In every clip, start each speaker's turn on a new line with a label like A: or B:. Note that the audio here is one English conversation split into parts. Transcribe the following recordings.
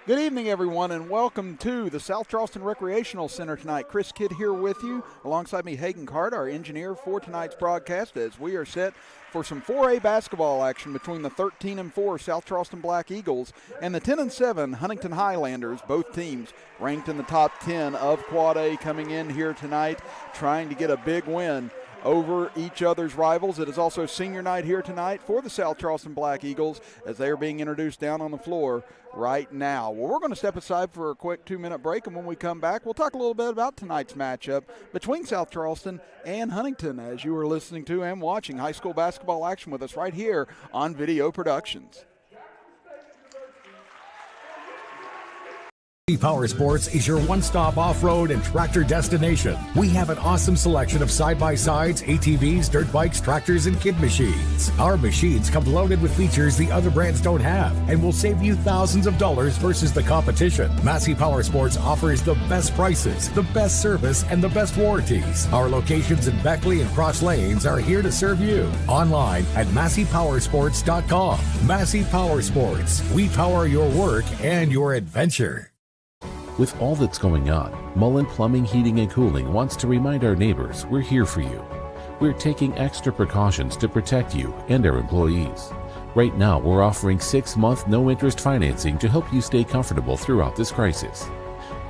A: Good evening, everyone, and welcome to the South Charleston Recreational Center tonight. Chris Kidd here with you. Alongside me, Hagen Cart, our engineer for tonight's broadcast, as we are set for some 4A basketball action between the 13-4 South Charleston Black Eagles and the 10-7 Huntington Highlanders. Both teams ranked in the top 10 of Quad A, coming in here tonight trying to get a big win over each other's rivals. It is also senior night here tonight for the South Charleston Black Eagles as they are being introduced down on the floor right now. Well, we're going to step aside for a quick 2-minute break, and when we come back, we'll talk a little bit about tonight's matchup between South Charleston and Huntington, as you are listening to and watching high school basketball action with us right here on Video Productions.
B: Power Sports is your one-stop off-road and tractor destination. We have an awesome selection of side-by-sides, ATVs, dirt bikes, tractors, and kid machines. Our machines come loaded with features the other brands don't have and will save you thousands of dollars versus the competition. Massey Power Sports offers the best prices, the best service, and the best warranties. Our locations in Beckley and Cross Lanes are here to serve you. Online at MasseyPowersports.com. Massey Power Sports. We power your work and your adventure.
C: With all that's going on, Mullen Plumbing, Heating, and Cooling wants to remind our neighbors we're here for you. We're taking extra precautions to protect you and our employees. Right now, we're offering 6-month no-interest financing to help you stay comfortable throughout this crisis.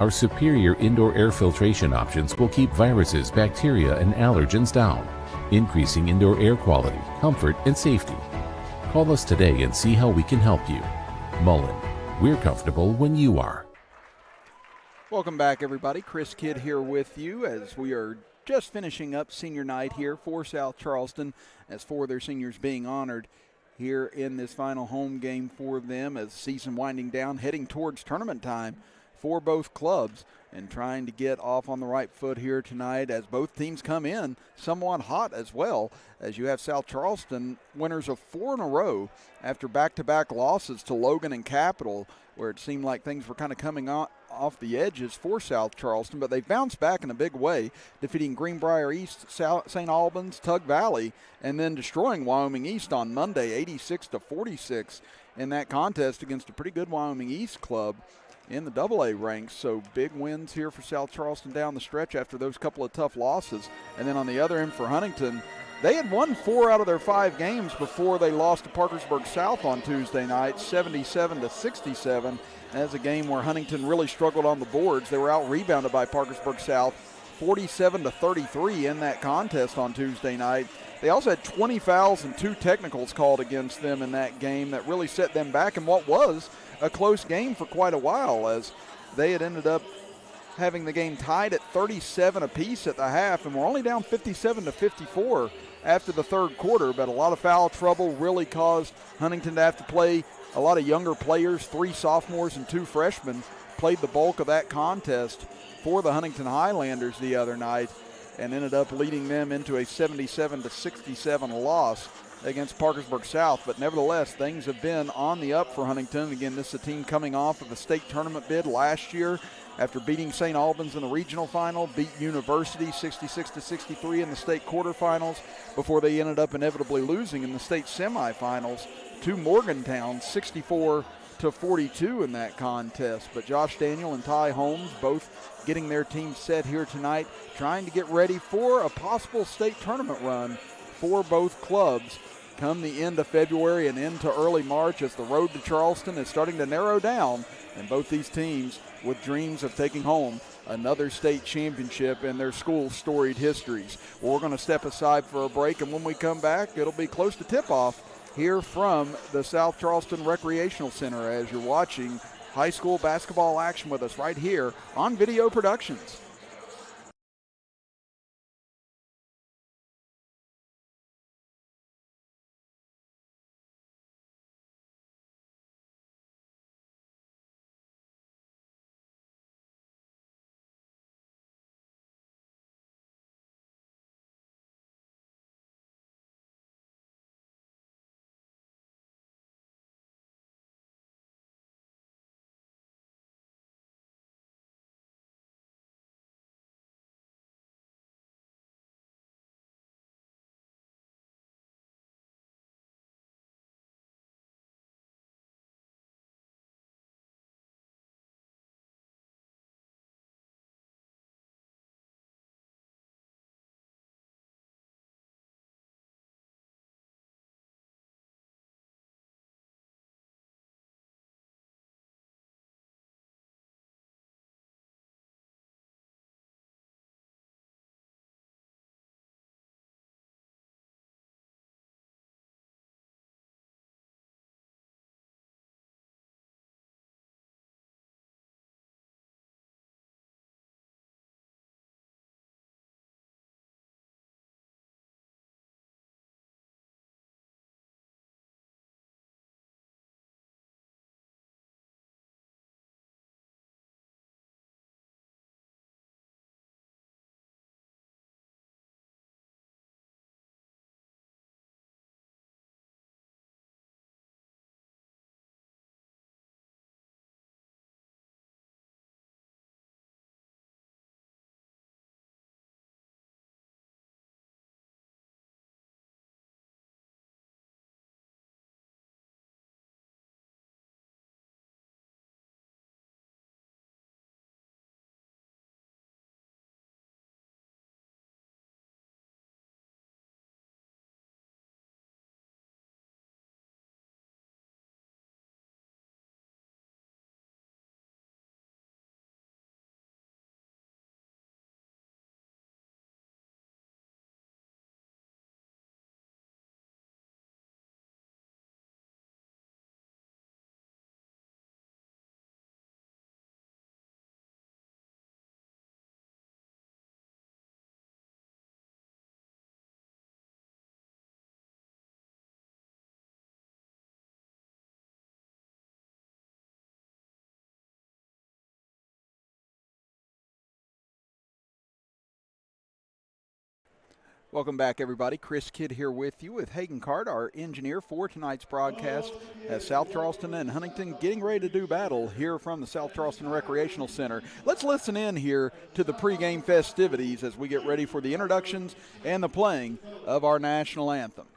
C: Our superior indoor air filtration options will keep viruses, bacteria, and allergens down, increasing indoor air quality, comfort, and safety. Call us today and see how we can help you. Mullen, we're comfortable when you are.
A: Welcome back, everybody. Chris Kidd here with you as we are just finishing up senior night here for South Charleston, as 4 of their seniors being honored here in this final home game for them as the season winding down, heading towards tournament time for both clubs, and trying to get off on the right foot here tonight as both teams come in somewhat hot as well, as you have South Charleston winners of 4 in a row after back-to-back losses to Logan and Capital, where it seemed like things were kind of coming off the edges for South Charleston, but they've bounced back in a big way, defeating Greenbrier East, St. Albans, Tug Valley, and then destroying Wyoming East on Monday, 86-46 in that contest against a pretty good Wyoming East club in the AA ranks. So big wins here for South Charleston down the stretch after those couple of tough losses. And then on the other end for Huntington, they had won 4 out of their 5 games before they lost to Parkersburg South on Tuesday night, 77-67. That's a game where Huntington really struggled on the boards. They were out-rebounded by Parkersburg South, 47-33 in that contest on Tuesday night. They also had 20 fouls and 2 technicals called against them in that game that really set them back in what was a close game for quite a while, as they had ended up having the game tied at 37 apiece at the half, and we're only down 57-54 after the third quarter. But a lot of foul trouble really caused Huntington to have to play a lot of younger players. 3 sophomores and 2 freshmen played the bulk of that contest for the Huntington Highlanders the other night, and ended up leading them into a 77-67 loss against Parkersburg South. But nevertheless, things have been on the up for Huntington. Again, this is a team coming off of a state tournament bid last year after beating St. Albans in the regional final, beat University 66-63 in the state quarterfinals before they ended up inevitably losing in the state semifinals to Morgantown 64-42 in that contest. But Josh Daniel and Ty Holmes both getting their team set here tonight, trying to get ready for a possible state tournament run for both clubs come the end of February and into early March, as the road to Charleston is starting to narrow down, and both these teams with dreams of taking home another state championship in their school's storied histories. Well, we're going to step aside for a break, and when we come back, it'll be close to tip-off here from the South Charleston Recreational Center as you're watching high school basketball action with us right here on Video Productions. Welcome back, everybody. Chris Kidd here with you with Hagen Cart, our engineer for tonight's broadcast, as South Charleston and Huntington getting ready to do battle here from the South Charleston Recreational Center. Let's listen in here to the pregame festivities as we get ready for the introductions and the playing of our national anthem.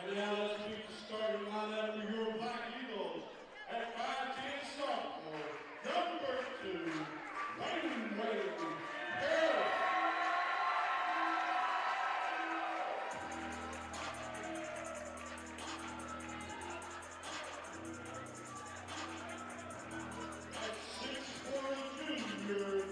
D: And now let's meet the starting lineup for your Black Eagles. At 5'10" sophomore, number 2, Wayne Harris. At 6'4" junior,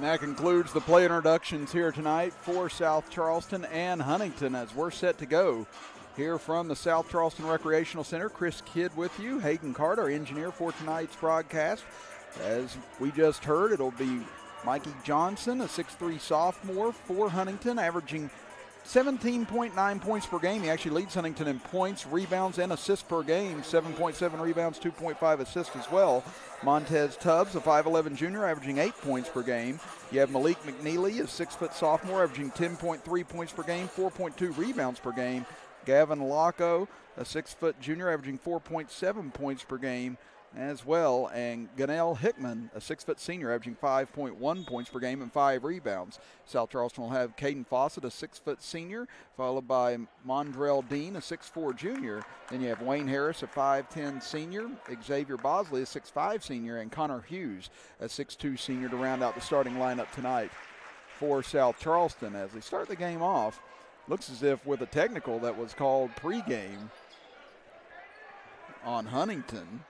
A: And that concludes the play introductions here tonight for South Charleston and Huntington as we're set to go. Here from the South Charleston Recreational Center, Chris Kidd with you, Hayden Carter, our engineer for tonight's broadcast. As we just heard, it'll be Mikey Johnson, a 6'3 sophomore for Huntington, averaging 17.9 points per game. He actually leads Huntington in points, rebounds, and assists per game. 7.7 rebounds, 2.5 assists as well. Montez Tubbs, a 5'11 junior, averaging 8 points per game. You have Malik McNeely, a 6' sophomore, averaging 10.3 points per game, 4.2 rebounds per game. Gavin Locko, a 6' junior, averaging 4.7 points per game as well. And Ganell Hickman, a 6' senior, averaging 5.1 points per game and 5 rebounds. South Charleston will have Caden Fawcett, a 6' senior, followed by Mondrell Dean, a 6'4 junior. Then you have Wayne Harris, a 5'10 senior, Xavier Bosley, a 6'5 senior, and Connor Hughes, a 6'2 senior, to round out the starting lineup tonight for South Charleston. As they start the game off, looks as if with a technical that was called pregame on Huntington.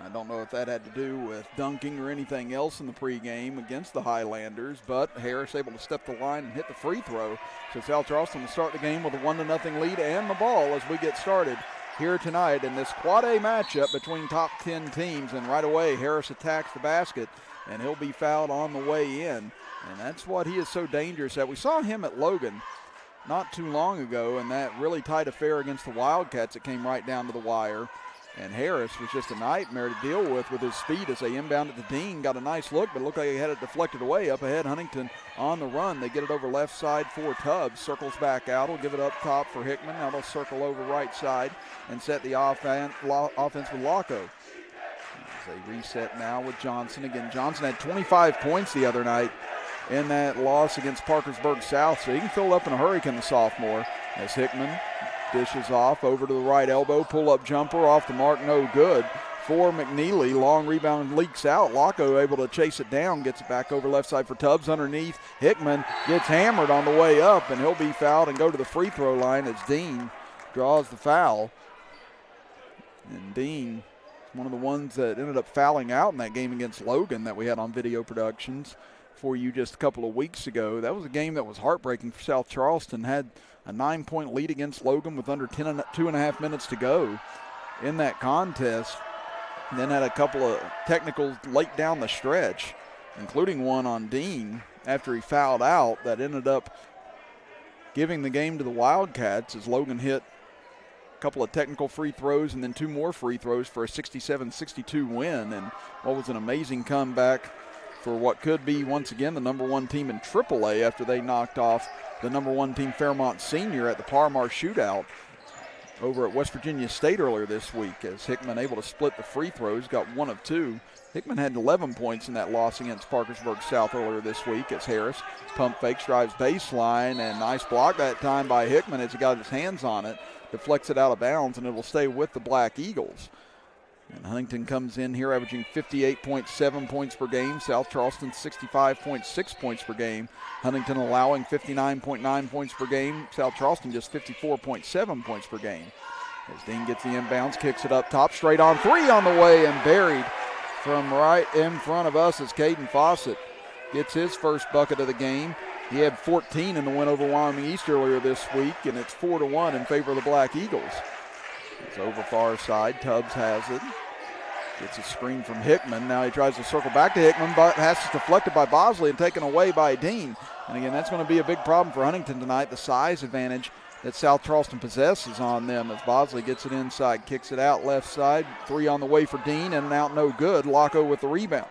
A: I don't know if that had to do with dunking or anything else in the pregame against the Highlanders, but Harris able to step the line and hit the free throw. So South Charleston will start the game with a 1-0 lead and the ball as we get started here tonight in this Quad A matchup between top 10 teams. And right away, Harris attacks the basket, and he'll be fouled on the way in. And that's what he is so dangerous at. We saw him at Logan not too long ago in that really tight affair against the Wildcats that came right down to the wire. And Harris was just a nightmare to deal with his speed as they inbounded to Dean. Got a nice look, but it looked like he had it deflected away. Up ahead, Huntington on the run. They get it over left side for Tubbs. Circles back out. He'll give it up top for Hickman. Now they'll circle over right side and set the offense with Locko. As they reset now with Johnson. Again, Johnson had 25 points the other night in that loss against Parkersburg South, so he can fill up in a hurry, can the sophomore, as Hickman dishes off over to the right elbow, pull-up jumper off the mark, no good for McNeely. Long rebound leaks out. Locko able to chase it down, gets it back over left side for Tubbs underneath. Hickman gets hammered on the way up, and he'll be fouled and go to the free throw line as Dean draws the foul. And Dean, one of the ones that ended up fouling out in that game against Logan that we had on video productions for you just a couple of weeks ago. That was a game that was heartbreaking for South Charleston. Had a 9-point lead against Logan with under 2.5 minutes to go in that contest. And then had a couple of technicals late down the stretch, including one on Dean after he fouled out that ended up giving the game to the Wildcats as Logan hit a couple of technical free throws and then 2 more free throws for a 67-62 win. And what was an amazing comeback for what could be, once again, the number 1 team in AAA after they knocked off the number 1 team, Fairmont Senior, at the Parmar shootout over at West Virginia State earlier this week, as Hickman able to split the free throws, got 1 of 2. Hickman had 11 points in that loss against Parkersburg South earlier this week as Harris pump fakes, drives baseline, and nice block that time by Hickman as he got his hands on it, deflects it out of bounds, and it will stay with the Black Eagles. And Huntington comes in here averaging 58.7 points per game. South Charleston 65.6 points per game. Huntington allowing 59.9 points per game. South Charleston just 54.7 points per game. As Dean gets the inbounds, kicks it up top, straight on 3 on the way, and buried from right in front of us as Caden Fawcett gets his first bucket of the game. He had 14 in the win over Wyoming East earlier this week, and it's 4-1 in favor of the Black Eagles. It's over far side. Tubbs has it. Gets a screen from Hickman. Now he tries to circle back to Hickman, but has it deflected by Bosley and taken away by Dean. And again, that's going to be a big problem for Huntington tonight, the size advantage that South Charleston possesses on them as Bosley gets it inside, kicks it out left side. 3 on the way for Dean, and out no good. Locko with the rebound.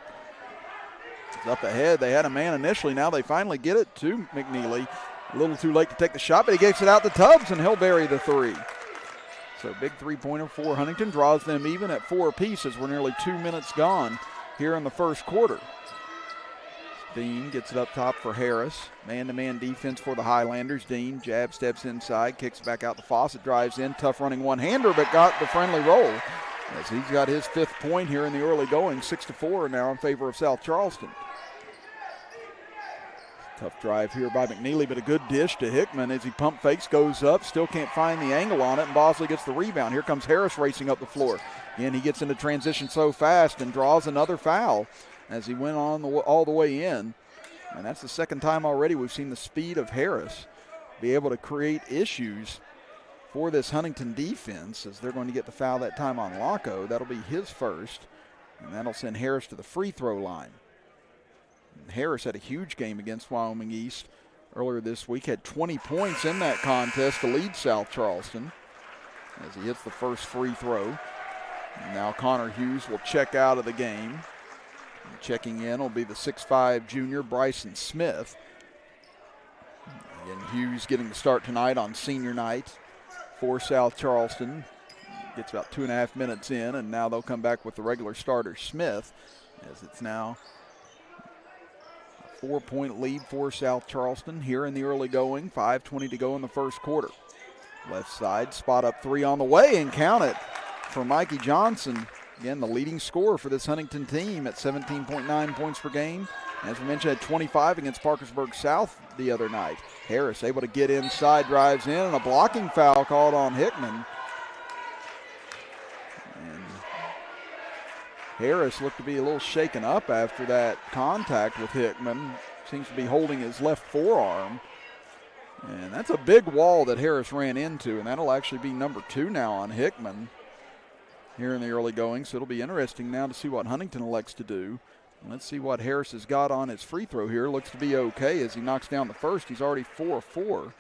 A: It's up ahead. They had a man initially. Now they finally get it to McNeely. A little too late to take the shot, but he gets it out to Tubbs, and he'll bury the 3. So big three-pointer for Huntington, draws them even at 4 apiece as we're nearly 2 minutes gone here in the first quarter. Dean gets it up top for Harris. Man-to-man defense for the Highlanders. Dean jab steps inside, kicks back out to Fawcett, drives in. Tough running one-hander, but got the friendly roll as he's got his 5th point here in the early going. 6-4 now in favor of South Charleston. Tough drive here by McNeely, but a good dish to Hickman as he pump fakes, goes up, still can't find the angle on it, and Bosley gets the rebound. Here comes Harris racing up the floor. Again, he gets into transition so fast and draws another foul as he went on all the way in. And that's the second time already we've seen the speed of Harris be able to create issues for this Huntington defense, as they're going to get the foul that time on Laco. That'll be his first, and that'll send Harris to the free throw line. And Harris had a huge game against Wyoming East earlier this week, had 20 points in that contest to lead South Charleston as he hits the first free throw. And now Connor Hughes will check out of the game. And checking in will be the 6'5 junior Bryson Smith. Again, Hughes getting the start tonight on senior night for South Charleston. Gets about 2.5 minutes in, and now they'll come back with the regular starter Smith, as it's now a 4-point lead for South Charleston here in the early going. 5:20 to go in the first quarter. Left side, spot up three on the way, and count it for Mikey Johnson. Again, the leading scorer for this Huntington team at 17.9 points per game. As we mentioned, had 25 against Parkersburg South the other night. Harris able to get inside, drives in, and a blocking foul called on Hickman. And Harris looked to be a little shaken up after that contact with Hickman. Seems to be holding his left forearm. And that's a big wall that Harris ran into, and that'll actually be number 2 now on Hickman here in the early going. So it'll be interesting now to see what Huntington elects to do. Let's see what Harris has got on his free throw here. Looks to be okay as he knocks down the first. He's already 4 of 4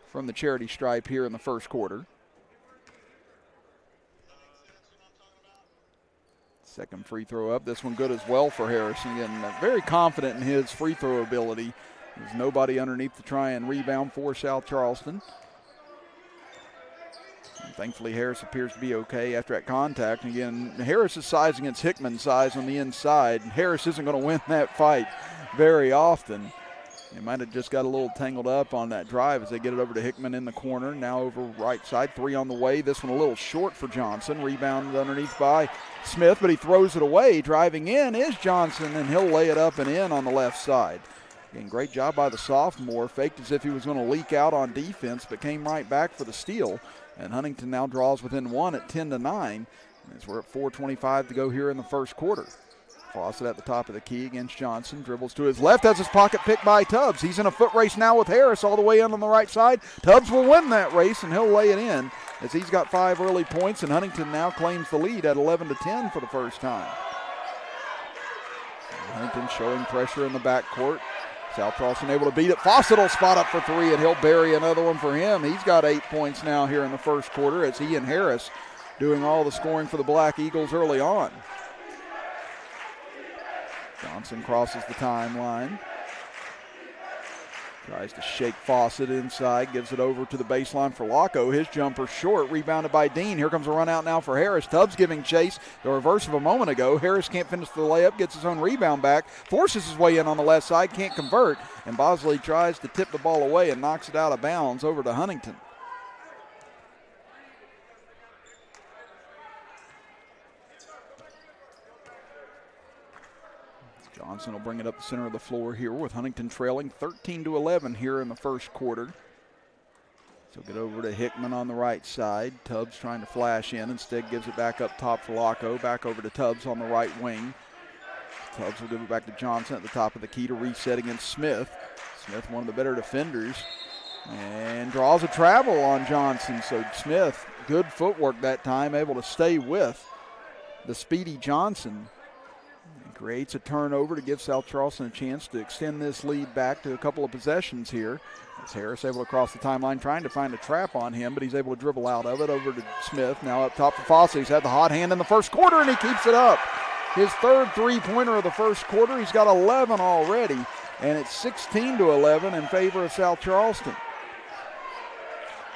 A: from the charity stripe here in the first quarter. Second free throw up. This one good as well for Harrison. Again, very confident in his free throw ability. There's nobody underneath to try and rebound for South Charleston. Thankfully, Harris appears to be okay after that contact. And again, Harris's size against Hickman's size on the inside. Harris isn't going to win that fight very often. They might have just got a little tangled up on that drive as they get it over to Hickman in the corner. Now over right side, 3 on the way. This one a little short for Johnson. Rebounded underneath by Smith, but he throws it away. Driving in is Johnson, and he'll lay it up and in on the left side. Again, great job by the sophomore. Faked as if he was going to leak out on defense, but came right back for the steal. And Huntington now draws within 1 at 10-9. As we're at 4:25 to go here in the first quarter. Fawcett at the top of the key against Johnson. Dribbles to his left, has his pocket picked by Tubbs. He's in a foot race now with Harris all the way in on the right side. Tubbs will win that race, and he'll lay it in as he's got 5 early points, and Huntington now claims the lead at 11-10 for the first time. Huntington showing pressure in the backcourt. South Charleston able to beat it. Fawcett will spot up for 3, and he'll bury another one for him. He's got 8 points now here in the first quarter as he and Harris doing all the scoring for the Black Eagles early on. Johnson crosses the timeline. Tries to shake Fawcett inside, gives it over to the baseline for Laco. His jumper short, rebounded by Dean. Here comes a run out now for Harris. Tubbs giving chase, the reverse of a moment ago. Harris can't finish the layup, gets his own rebound back, forces his way in on the left side, can't convert, and Bosley tries to tip the ball away and knocks it out of bounds over to Huntington. Johnson will bring it up the center of the floor here with Huntington trailing 13-11 here in the first quarter. So get over to Hickman on the right side. Tubbs trying to flash in. Instead gives it back up top for Laco. Back over to Tubbs on the right wing. Tubbs will give it back to Johnson at the top of the key to reset against Smith. Smith, one of the better defenders, and draws a travel on Johnson. So Smith, good footwork that time, able to stay with the speedy Johnson. Creates a turnover to give South Charleston a chance to extend this lead back to a couple of possessions here. As Harris able to cross the timeline, trying to find a trap on him, but he's able to dribble out of it over to Smith. Now up top for Fawcett. He's had the hot hand in the first quarter, and he keeps it up. His third three-pointer of the first quarter. He's got 11 already, and it's 16-11 in favor of South Charleston.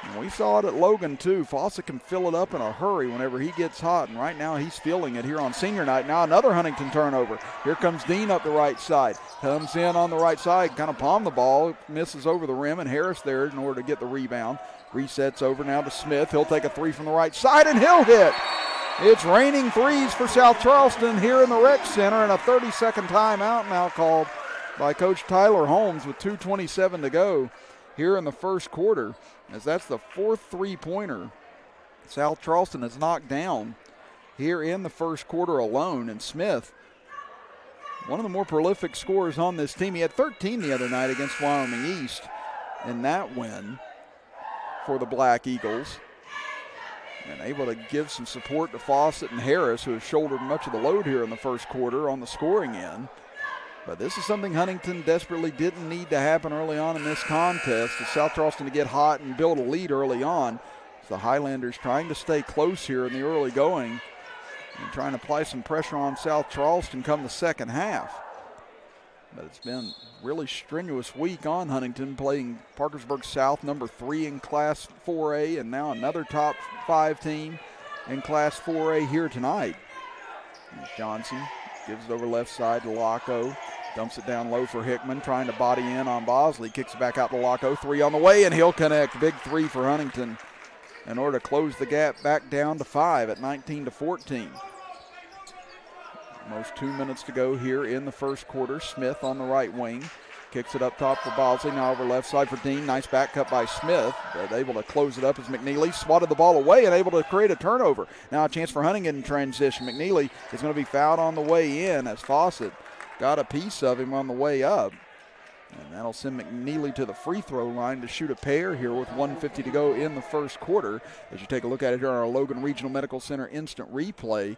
A: And we saw it at Logan, too. Fawcett can fill it up in a hurry whenever he gets hot, and right now he's feeling it here on senior night. Now another Huntington turnover. Here comes Dean up the right side. Comes in on the right side, kind of palm the ball, misses over the rim, and Harris there in order to get the rebound. Resets over now to Smith. He'll take a 3 from the right side, and he'll hit. It's raining threes for South Charleston here in the Rec Center, and a 30-second timeout now called by Coach Tyler Holmes with 2:27 to go here in the first quarter, as that's the 4th three-pointer South Charleston has knocked down here in the first quarter alone. And Smith one of the more prolific scorers on this team. He had 13 the other night against Wyoming East in that win for the Black Eagles. And able to give some support to Fawcett and Harris, who have shouldered much of the load here in the first quarter on the scoring end. But this is something Huntington desperately didn't need to happen early on in this contest. For South Charleston to get hot and build a lead early on. The Highlanders trying to stay close here in the early going and trying to apply some pressure on South Charleston come the second half. But it's been a really strenuous week on Huntington, playing Parkersburg South, number 3 in Class 4A, and now another top 5 team in Class 4A here tonight. And Johnson gives it over left side to Laco, dumps it down low for Hickman, trying to body in on Bosley, kicks it back out to Laco, 3 on the way, and he'll connect. Big 3 for Huntington in order to close the gap back down to 5 at 19-14. Almost 2 minutes to go here in the first quarter. Smith on the right wing. Kicks it up top for Bosley. Now over left side for Dean. Nice back cut by Smith. But able to close it up as McNeely swatted the ball away and able to create a turnover. Now a chance for Huntington in transition. McNeely is going to be fouled on the way in as Fawcett got a piece of him on the way up. And that'll send McNeely to the free throw line to shoot a pair here with 1:50 to go in the first quarter. As you take a look at it here on our Logan Regional Medical Center instant replay.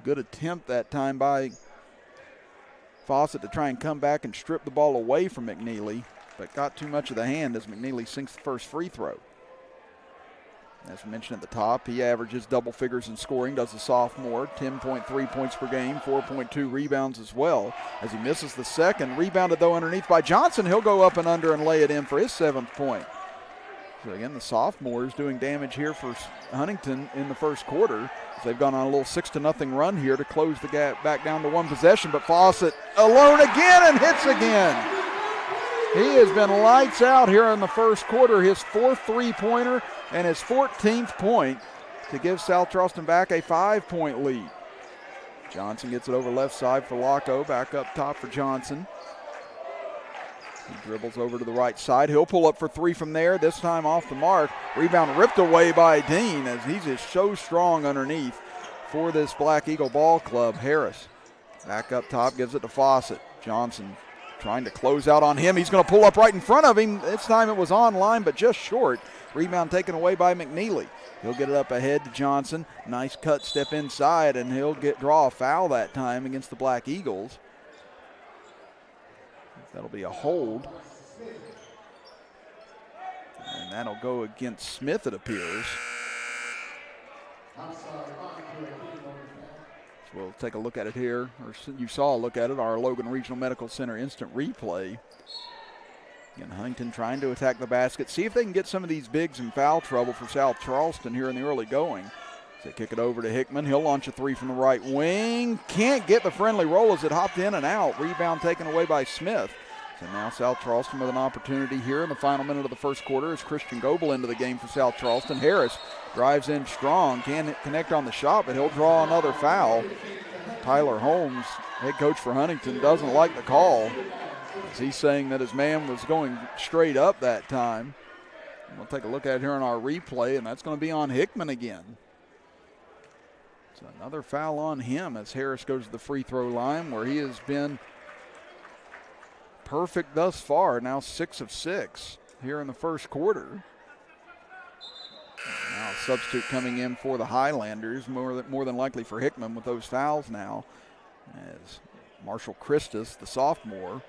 A: Good attempt that time by Fawcett to try and come back and strip the ball away from McNeely, but got too much of the hand as McNeely sinks the first free throw. As we mentioned at the top, he averages double figures in scoring, does the sophomore, 10.3 points per game, 4.2 rebounds as well. As he misses the second, rebounded though underneath by Johnson, he'll go up and under and lay it in for his 7th point. So again, the sophomore is doing damage here for Huntington in the first quarter. As they've gone on a little 6-0 run here to close the gap back down to 1 possession. But Fawcett alone again and hits again. He has been lights out here in the first quarter. His 4th three-pointer and his 14th point to give South Charleston back a 5-point lead. Johnson gets it over left side for Laco. Back up top for Johnson. He dribbles over to the right side. He'll pull up for 3 from there, this time off the mark. Rebound ripped away by Dean as he's just so strong underneath for this Black Eagle ball club. Harris back up top, gives it to Fawcett. Johnson trying to close out on him. He's going to pull up right in front of him. This time it was on line, but just short. Rebound taken away by McNeely. He'll get it up ahead to Johnson. Nice cut step inside, and he'll draw a foul that time against the Black Eagles. That'll be a hold. And that'll go against Smith, it appears. So we'll take a look at it here, or you saw a look at it, our Logan Regional Medical Center instant replay. Again, Huntington trying to attack the basket, see if they can get some of these bigs in foul trouble for South Charleston here in the early going. So they kick it over to Hickman. He'll launch a 3 from the right wing. Can't get the friendly roll as it hopped in and out. Rebound taken away by Smith. So now South Charleston with an opportunity here in the final minute of the first quarter as Christian Goebel into the game for South Charleston. Harris drives in strong. Can't connect on the shot, but he'll draw another foul. Tyler Holmes, head coach for Huntington, doesn't like the call, as he's saying that his man was going straight up that time. We'll take a look at it here on our replay, and that's going to be on Hickman again. So another foul on him as Harris goes to the free throw line, where he has been perfect thus far, now 6 of 6 here in the first quarter. Now a substitute coming in for the Highlanders, more than likely for Hickman with those fouls now, as Marshall Christus, the sophomore,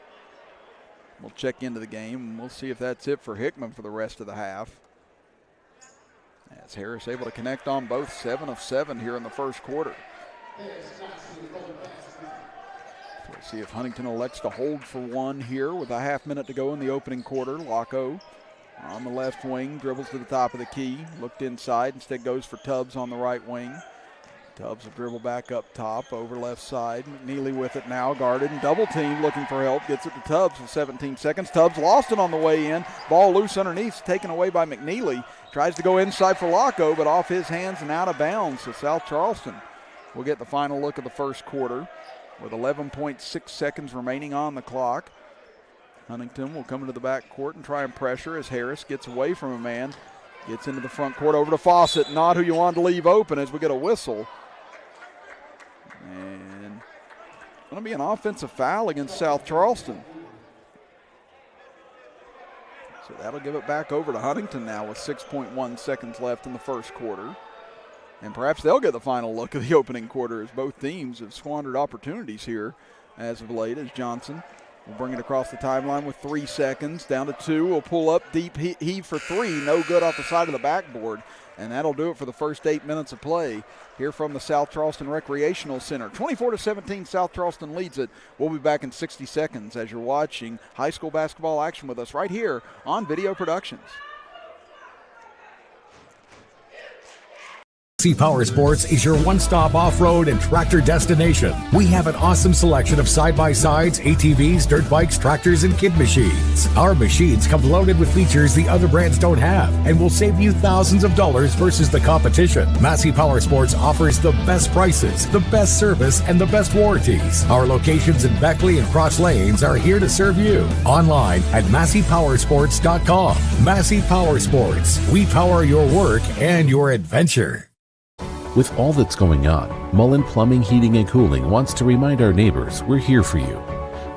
A: will check into the game, and we'll see if that's it for Hickman for the rest of the half. As Harris able to connect on both, 7 of 7 here in the first quarter. We'll see if Huntington elects to hold for one here with a half minute to go in the opening quarter. Laco on the left wing, dribbles to the top of the key, looked inside, instead goes for Tubbs on the right wing. Tubbs will dribble back up top, over left side. McNeely with it now, guarded and double teamed, looking for help. Gets it to Tubbs with 17 seconds. Tubbs lost it on the way in. Ball loose underneath, taken away by McNeely. Tries to go inside for Laco, but off his hands and out of bounds. So South Charleston will get the final look of the first quarter with 11.6 seconds remaining on the clock. Huntington will come into the back court and try and pressure as Harris gets away from a man. Gets into the front court over to Fawcett. Not who you wanted to leave open as we get a whistle. And going to be an offensive foul against South Charleston. So that'll give it back over to Huntington now with 6.1 seconds left in the first quarter. And perhaps they'll get the final look of the opening quarter as both teams have squandered opportunities here as of late, as Johnson will bring it across the timeline with 3 seconds. Down to 2. Will pull up deep, heave for 3. No good off the side of the backboard. And that'll do it for the first 8 minutes of play here from the South Charleston Recreational Center. 24-17, South Charleston leads it. We'll be back in 60 seconds as you're watching high school basketball action with us right here on Video Productions.
B: Massey Power Sports is your one-stop off-road and tractor destination. We have an awesome selection of side-by-sides, ATVs, dirt bikes, tractors, and kid machines. Our machines come loaded with features the other brands don't have and will save you thousands of dollars versus the competition. Massey Power Sports offers the best prices, the best service, and the best warranties. Our locations in Beckley and Cross Lanes are here to serve you. Online at MasseyPowersports.com. Massey Power Sports. We power your work and your adventure.
C: With all that's going on, Mullen Plumbing, Heating, and Cooling wants to remind our neighbors we're here for you.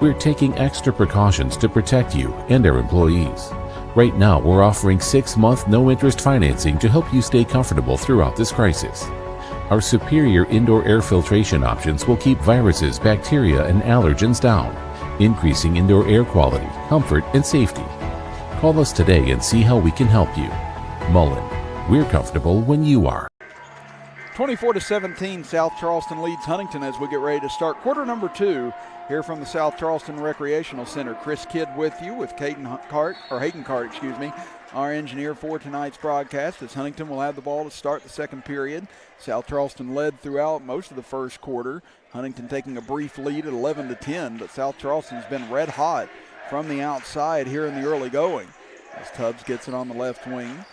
C: We're taking extra precautions to protect you and our employees. Right now, we're offering 6-month no-interest financing to help you stay comfortable throughout this crisis. Our superior indoor air filtration options will keep viruses, bacteria, and allergens down, increasing indoor air quality, comfort, and safety. Call us today and see how we can help you. Mullen, we're comfortable when you are.
A: 24-17, South Charleston leads Huntington as we get ready to start quarter number 2 here from the South Charleston Recreational Center. Chris Kidd with you with Hayden Cart, our engineer for tonight's broadcast, as Huntington will have the ball to start the second period. South Charleston led throughout most of the first quarter. Huntington taking a brief lead at 11-10, but South Charleston's been red hot from the outside here in the early going. As Tubbs gets it on the left wing.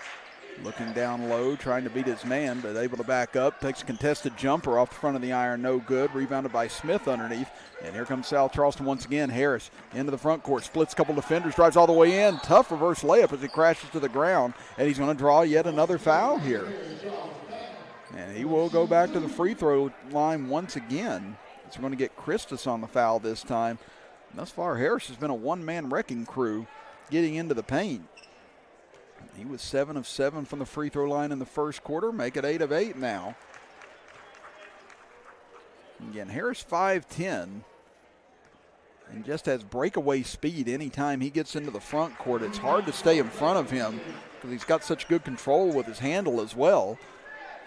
A: Looking down low, trying to beat his man, but able to back up. Takes a contested jumper off the front of the iron, no good. Rebounded by Smith underneath. And here comes South Charleston once again. Harris into the front court, splits a couple defenders, drives all the way in. Tough reverse layup as he crashes to the ground. And he's going to draw yet another foul here. And he will go back to the free throw line once again. So we're going to get Christus on the foul this time. And thus far, Harris has been a one-man wrecking crew getting into the paint. He was 7 of 7 from the free throw line in the first quarter. Make it 8 of 8 now. Again, Harris 5'10", and just has breakaway speed anytime he gets into the front court. It's hard to stay in front of him because he's got such good control with his handle as well.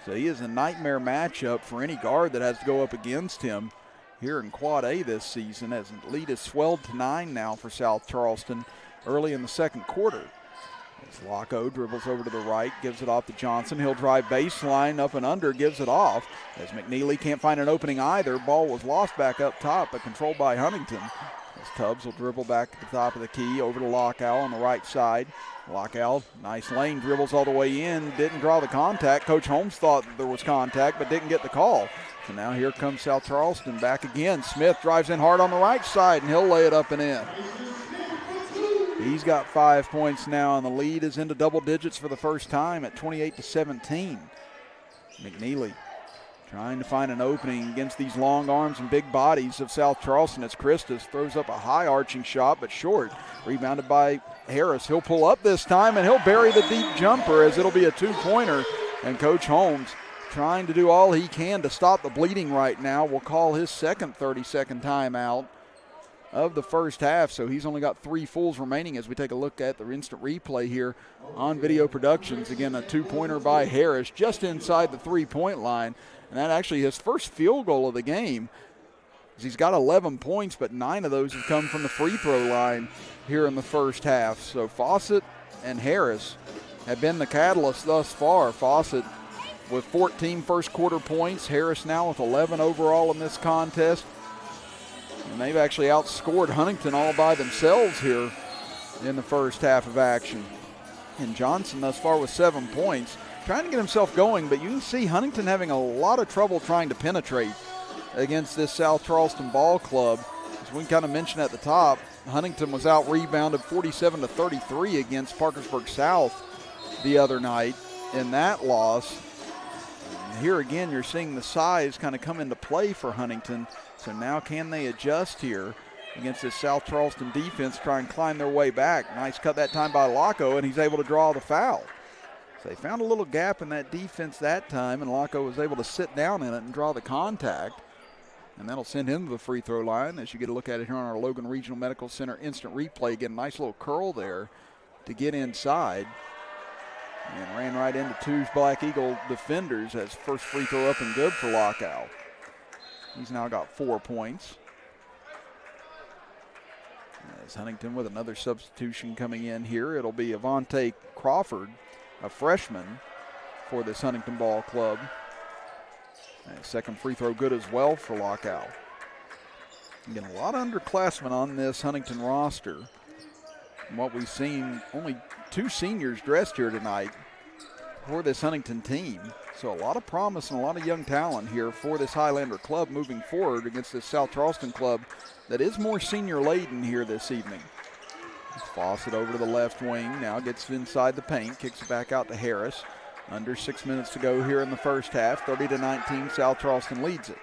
A: So he is a nightmare matchup for any guard that has to go up against him here in Quad A this season, as the lead is swelled to 9 now for South Charleston early in the second quarter. As Laco dribbles over to the right, gives it off to Johnson. He'll drive baseline up and under, gives it off. As McNeely can't find an opening either. Ball was lost back up top, but controlled by Huntington. As Tubbs will dribble back to the top of the key, over to Lockow on the right side. Lockow, nice lane, dribbles all the way in, didn't draw the contact. Coach Holmes thought that there was contact, but didn't get the call. So now here comes South Charleston back again. Smith drives in hard on the right side, and he'll lay it up and in. He's got 5 points now, and the lead is into double digits for the first time at 28-17. McNeely trying to find an opening against these long arms and big bodies of South Charleston as Christus throws up a high arching shot, but short. Rebounded by Harris. He'll pull up this time, and he'll bury the deep jumper as it'll be a two-pointer. And Coach Holmes trying to do all he can to stop the bleeding right now. Will call his second 30-second timeout of the first half, so he's only got 3 fulls remaining as we take a look at the instant replay here on Video Productions. Again, a two-pointer by Harris just inside the three-point line, and that actually his first field goal of the game. He's got 11 points, but 9 of those have come from the free throw line here in the first half. So Fawcett and Harris have been the catalyst thus far. Fawcett with 14 first quarter points, Harris now with 11 overall in this contest. And they've actually outscored Huntington all by themselves here in the first half of action. And Johnson thus far with 7 points, trying to get himself going, but you can see Huntington having a lot of trouble trying to penetrate against this South Charleston ball club. As we kind of mentioned at the top, Huntington was out-rebounded 47-33 against Parkersburg South the other night in that loss. And here again, you're seeing the size kind of come into play for Huntington. So now can they adjust here against this South Charleston defense, try and climb their way back. Nice cut that time by Laco, and he's able to draw the foul. So they found a little gap in that defense that time, and Laco was able to sit down in it and draw the contact. And that'll send him to the free throw line as you get a look at it here on our Logan Regional Medical Center instant replay. Again, nice little curl there to get inside. And ran right into two Black Eagle defenders as first free throw up and good for Lockout. He's now got 4 points. As Huntington with another substitution coming in here, it'll be Avante Crawford, a freshman for this Huntington Ball Club. And second free throw good as well for Lockout. Again, a lot of underclassmen on this Huntington roster. From what we've seen, only 2 seniors dressed here tonight for this Huntington team. So a lot of promise and a lot of young talent here for this Highlander club moving forward against this South Charleston club that is more senior laden here this evening. Fawcett over to the left wing, now gets inside the paint, kicks it back out to Harris. Under 6 minutes to go here in the first half, 30-19, South Charleston leads it.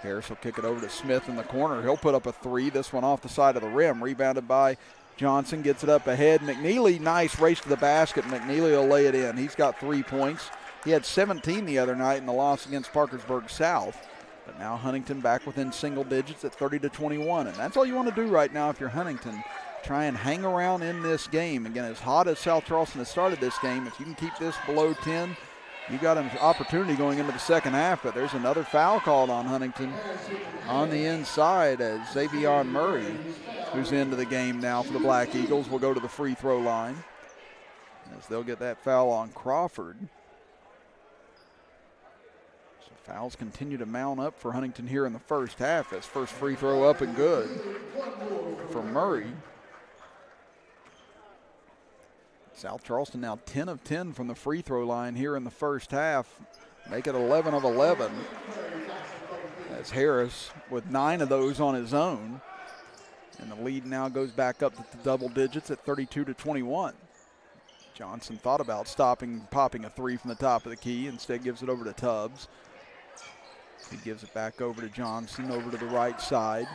A: Harris will kick it over to Smith in the corner. He'll put up a 3, this one off the side of the rim, rebounded by Johnson, gets it up ahead. McNeely, nice race to the basket. McNeely will lay it in. He's got 3 points. He had 17 the other night in the loss against Parkersburg South. But now Huntington back within single digits at 30-21. And that's all you want to do right now if you're Huntington. Try and hang around in this game. Again, as hot as South Charleston has started this game, if you can keep this below 10, you got an opportunity going into the second half. But there's another foul called on Huntington on the inside as Xavier Murray, who's into the game now for the Black Eagles, will go to the free throw line as they'll get that foul on Crawford. So fouls continue to mount up for Huntington here in the first half as first free throw up and good for Murray. South Charleston now 10 of 10 from the free throw line here in the first half. Make it 11 of 11. As Harris with 9 of those on his own. And the lead now goes back up to the double digits at 32-21. Johnson thought about popping a 3 from the top of the key. Instead gives it over to Tubbs. He gives it back over to Johnson, over to the right side.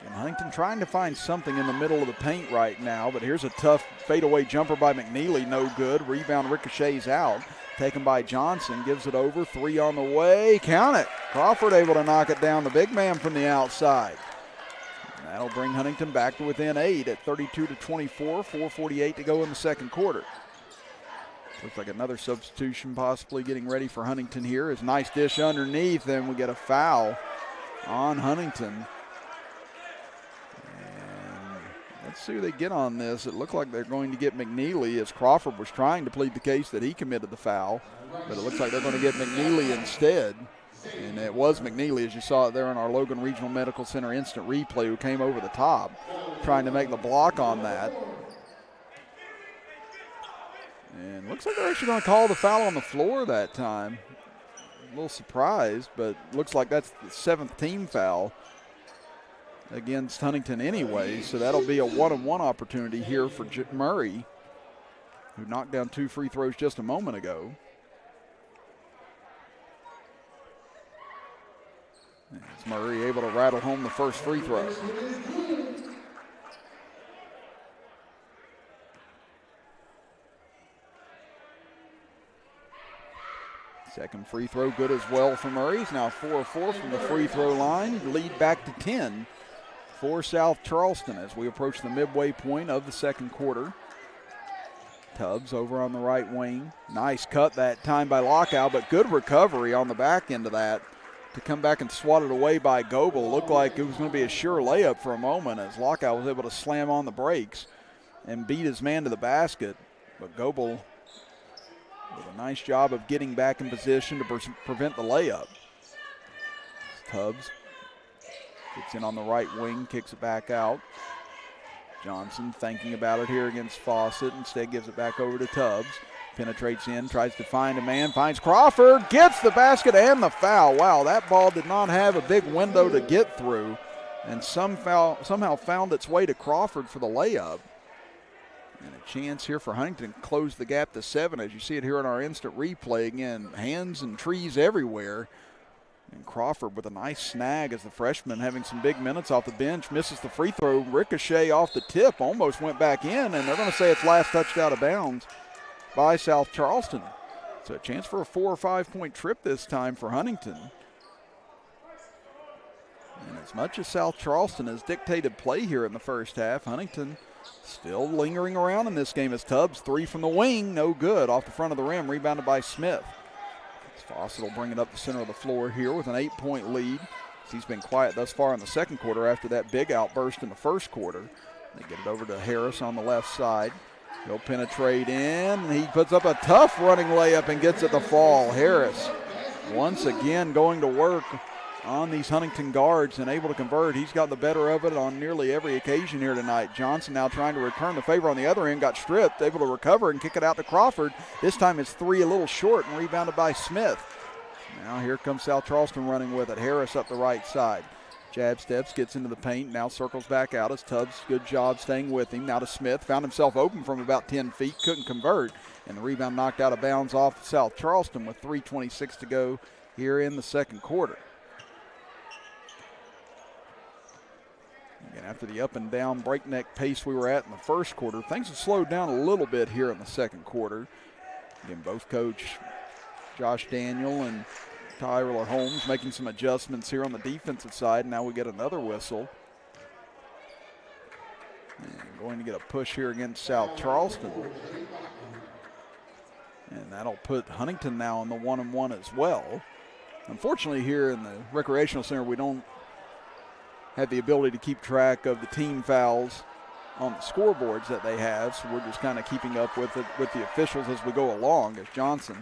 A: And Huntington trying to find something in the middle of the paint right now, but here's a tough fadeaway jumper by McNeely, no good. Rebound ricochets out, taken by Johnson, gives it over, 3 on the way, count it. Crawford able to knock it down, the big man from the outside. And that'll bring Huntington back to within 8 at 32-24, 4:48 to go in the second quarter. Looks like another substitution possibly getting ready for Huntington here. It's a nice dish underneath, and we get a foul on Huntington. Let's see who they get on this. It looked like they're going to get McNeely as Crawford was trying to plead the case that he committed the foul. But it looks like they're going to get McNeely instead. And it was McNeely, as you saw it there in our Logan Regional Medical Center instant replay, who came over the top trying to make the block on that. And looks like they're actually going to call the foul on the floor that time. A little surprised, but looks like that's the 7th team foul against Huntington anyway, so that'll be a 1-on-1 opportunity here for Murray, who knocked down 2 free throws just a moment ago. And it's Murray able to rattle home the first free throw. Second free throw good as well for Murray. He's now 4 of 4 from the free throw line. Lead back to 10 for South Charleston as we approach the midway point of the second quarter. Tubbs over on the right wing. Nice cut that time by Lockout, but good recovery on the back end of that to come back and swat it away by Goebel. Looked like it was going to be a sure layup for a moment as Lockout was able to slam on the brakes and beat his man to the basket. But Goebel with a nice job of getting back in position to prevent the layup. Tubbs gets in on the right wing, kicks it back out. Johnson thinking about it here against Fawcett. Instead gives it back over to Tubbs. Penetrates in, tries to find a man, finds Crawford, gets the basket and the foul. Wow, that ball did not have a big window to get through and somehow found its way to Crawford for the layup. And a chance here for Huntington to close the gap to 7, as you see it here in our instant replay. Again, hands and trees everywhere. And Crawford with a nice snag as the freshman having some big minutes off the bench. Misses the free throw. Ricochet off the tip. Almost went back in, and they're going to say it's last touched out of bounds by South Charleston. So a chance for a 4 or 5 point trip this time for Huntington. And as much as South Charleston has dictated play here in the first half, Huntington still lingering around in this game as Tubbs, 3 from the wing, no good. Off the front of the rim, rebounded by Smith. Fawcett will bring it up the center of the floor here with an 8-point lead. He's been quiet thus far in the second quarter after that big outburst in the first quarter. They get it over to Harris on the left side. He'll penetrate in. He puts up a tough running layup and gets it to fall. Harris once again going to work on these Huntington guards and able to convert. He's got the better of it on nearly every occasion here tonight. Johnson now trying to return the favor on the other end, got stripped, able to recover and kick it out to Crawford. This time it's 3 a little short and rebounded by Smith. Now here comes South Charleston running with it. Harris up the right side. Jab steps, gets into the paint, now circles back out as Tubbs, good job staying with him. Now to Smith, found himself open from about 10 feet, couldn't convert, and the rebound knocked out of bounds off South Charleston with 3:26 to go here in the second quarter. Again, after the up and down breakneck pace we were at in the first quarter, things have slowed down a little bit here in the second quarter. Again, both coach Josh Daniel and Tyler Holmes making some adjustments here on the defensive side. Now we get another whistle. And going to get a push here against South Charleston. And that'll put Huntington now on the 1-and-1 as well. Unfortunately, here in the recreational center, we don't have the ability to keep track of the team fouls on the scoreboards that they have, so we're just kind of keeping up with it with the officials as we go along. As Johnson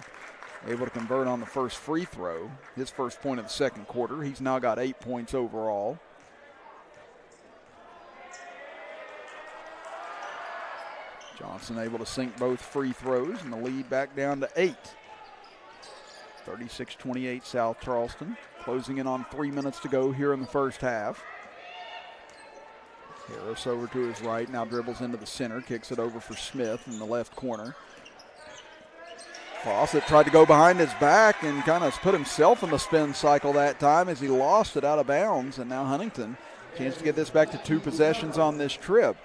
A: able to convert on the first free throw, his first point of the second quarter. He's now got 8 points overall. Johnson able to sink both free throws and the lead back down to 8. 36-28 South Charleston, closing in on 3 minutes to go here in the first half. Harris over to his right, now dribbles into the center, kicks it over for Smith in the left corner. Fawcett tried to go behind his back and kind of put himself in the spin cycle that time as he lost it out of bounds, and now Huntington chance to get this back to 2 possessions on this trip.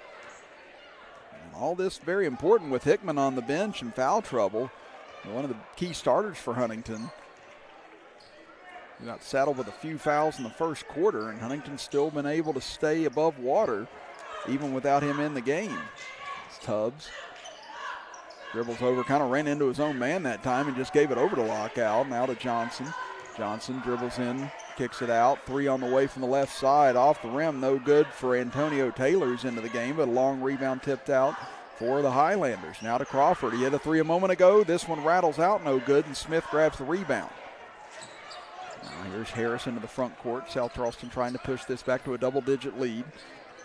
A: And all this very important with Hickman on the bench and foul trouble. One of the key starters for Huntington. We got saddled with a few fouls in the first quarter, and Huntington's still been able to stay above water even without him in the game. It's Tubbs. Dribbles over, kind of ran into his own man that time and just gave it over to Lockout. Now to Johnson. Johnson dribbles in, kicks it out. 3 on the way from the left side. Off the rim, no good for Antonio Taylor's into the game, but a long rebound tipped out for the Highlanders. Now to Crawford. He had a 3 a moment ago. This one rattles out, no good, and Smith grabs the rebound. Now here's Harris into the front court. South Charleston trying to push this back to a double-digit lead.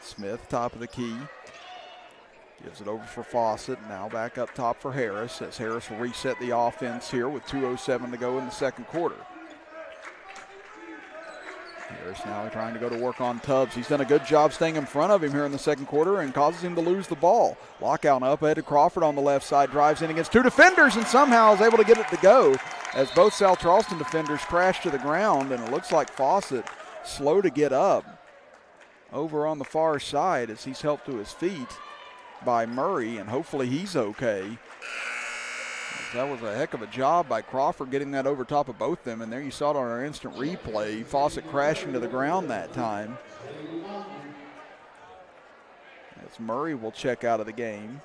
A: Smith, top of the key. Gives it over for Fawcett. Now back up top for Harris as Harris will reset the offense here with 2:07 to go in the second quarter. Harris now trying to go to work on Tubbs. He's done a good job staying in front of him here in the second quarter and causes him to lose the ball. Lockout up ahead to Crawford on the left side. Drives in against 2 defenders and somehow is able to get it to go as both South Charleston defenders crash to the ground, and it looks like Fawcett slow to get up over on the far side as he's helped to his feet by Murray, and hopefully he's okay. That was a heck of a job by Crawford getting that over top of both of them, and there you saw it on our instant replay. Fawcett crashing to the ground that time. As Murray will check out of the game.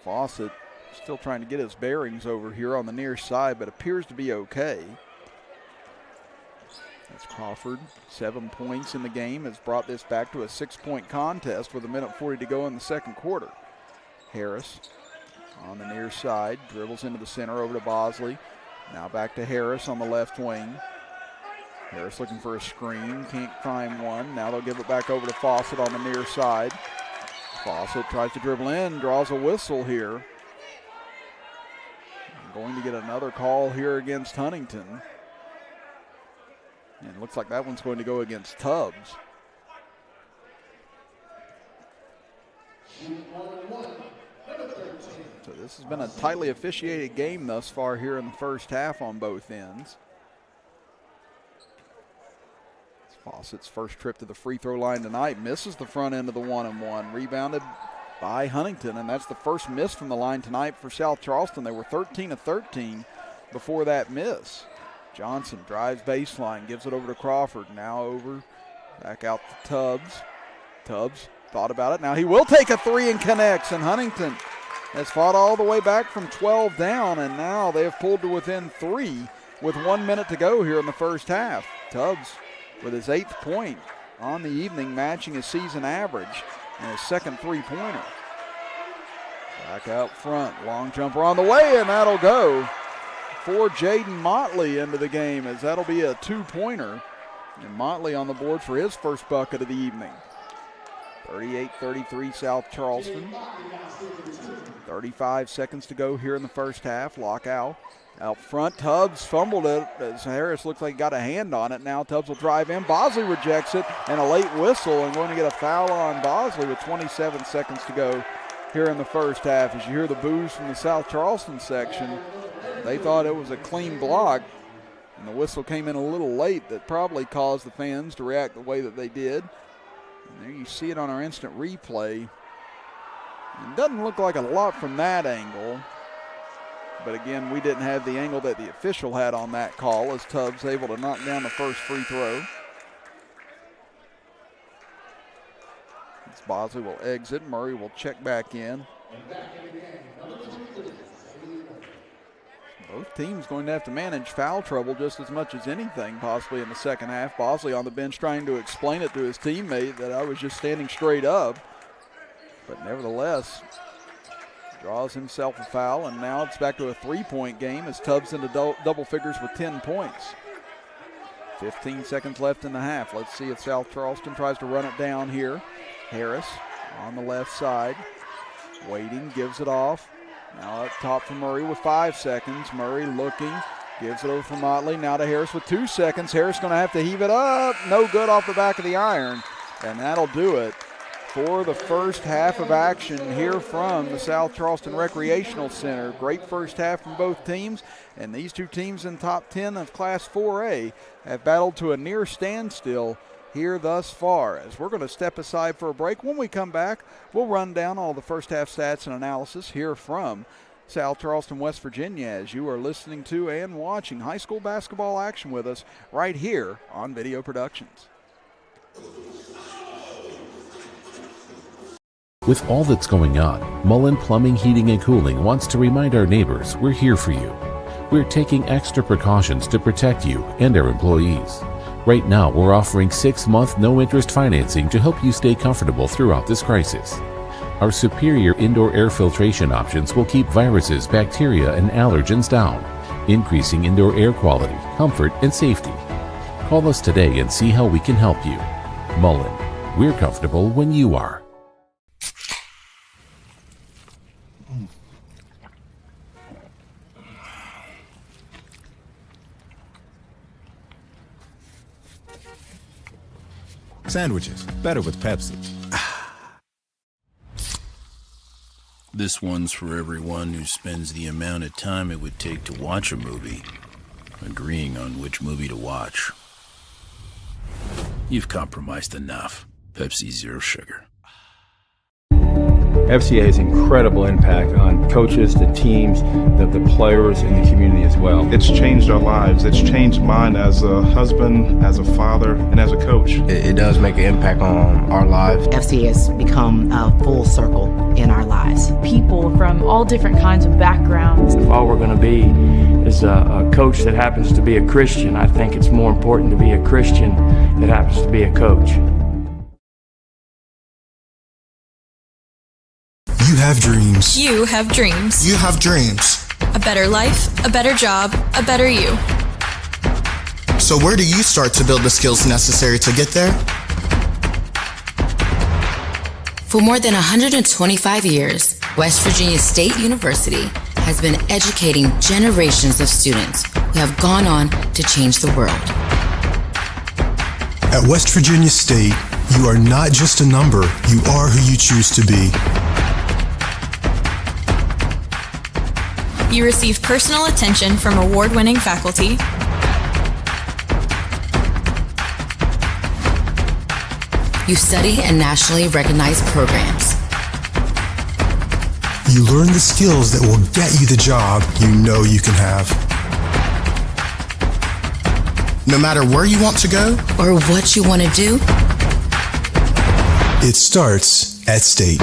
A: Fawcett still trying to get his bearings over here on the near side, but appears to be okay. That's Crawford, 7 points in the game, has brought this back to a 6-point contest with 1:40 to go in the second quarter. Harris on the near side, dribbles into the center over to Bosley. Now back to Harris on the left wing. Harris looking for a screen, can't find one. Now they'll give it back over to Fawcett on the near side. Fawcett tries to dribble in, draws a whistle here. Going to get another call here against Huntington. And it looks like that one's going to go against Tubbs. So this has been a tightly officiated game thus far here in the first half on both ends. Fawcett's first trip to the free throw line tonight misses the front end of the 1-and-1. Rebounded by Huntington, and that's the first miss from the line tonight for South Charleston. They were 13 of 13 before that miss. Johnson drives baseline, gives it over to Crawford. Now over, back out to Tubbs. Tubbs thought about it. Now he will take a three and connects, and Huntington has fought all the way back from 12 down, and now they have pulled to within 3 with 1 minute to go here in the first half. Tubbs with his 8th point on the evening, matching his season average, and his second three-pointer. Back out front, long jumper on the way, and that'll go for Jaden Motley into the game, as that'll be a 2-pointer. And Motley on the board for his first bucket of the evening. 38-33 South Charleston. 35 seconds to go here in the first half. Lockout out front. Tubbs fumbled it as Harris looks like he got a hand on it. Now Tubbs will drive in. Bosley rejects it, and a late whistle, and going to get a foul on Bosley with 27 seconds to go here in the first half. As you hear the boos from the South Charleston section, they thought it was a clean block, and the whistle came in a little late. That probably caused the fans to react the way that they did. And there you see it on our instant replay. It doesn't look like a lot from that angle. But again, we didn't have the angle that the official had on that call, as Tubbs able to knock down the first free throw. As Bosley will exit, Murray will check back in. Both teams going to have to manage foul trouble just as much as anything possibly in the second half. Bosley on the bench trying to explain it to his teammate that I was just standing straight up. But nevertheless, draws himself a foul, and now it's back to a three-point game as Tubbs into double figures with 10 points. 15 seconds left in the half. Let's see if South Charleston tries to run it down here. Harris on the left side, waiting, gives it off. Now up top for Murray with 5 seconds. Murray looking, gives it over for Motley. Now to Harris with 2 seconds. Harris going to have to heave it up. No good off the back of the iron, and that'll do it for the first half of action here from the South Charleston Recreational Center. Great first half from both teams, and these two teams in top 10 of Class 4A have battled to a near standstill here thus far. As we're going to step aside for a break. When we come back, we'll run down all the first half stats and analysis here from South Charleston, West Virginia, as you are listening to and watching high school basketball action with us right here on Video Productions.
C: With all that's going on, Mullen Plumbing, Heating, and Cooling wants to remind our neighbors we're here for you. We're taking extra precautions to protect you and our employees. Right now, we're offering 6-month no-interest financing to help you stay comfortable throughout this crisis. Our superior indoor air filtration options will keep viruses, bacteria, and allergens down, increasing indoor air quality, comfort, and safety. Call us today and see how we can help you. Mullen, we're comfortable when you are.
E: Sandwiches, better with Pepsi.
F: This one's for everyone who spends the amount of time it would take to watch a movie, agreeing on which movie to watch. You've compromised enough. Pepsi Zero Sugar.
G: FCA has incredible impact on coaches, the teams, the players, and the community as well.
H: It's changed our lives. It's changed mine as a husband, as a father, and as a coach.
I: It does make an impact on our lives.
J: FCA has become a full circle in our lives.
K: People from all different kinds of backgrounds.
L: If all we're going to be is a coach that happens to be a Christian, I think it's more important to be a Christian that happens to be a coach.
M: You have dreams.
N: You have dreams.
M: You have dreams.
N: A better life, a better job, a better you.
M: So where do you start to build the skills necessary to get there?
O: For more than 125 years, West Virginia State University has been educating generations of students who have gone on to change the world.
M: At West Virginia State, You are not just a number, you are who you choose to be.
N: You receive personal attention from award-winning faculty.
O: You study in nationally recognized programs.
M: You learn the skills that will get you the job you know you can have.
J: No matter where you want to go
O: or what you want to do,
M: it starts at State.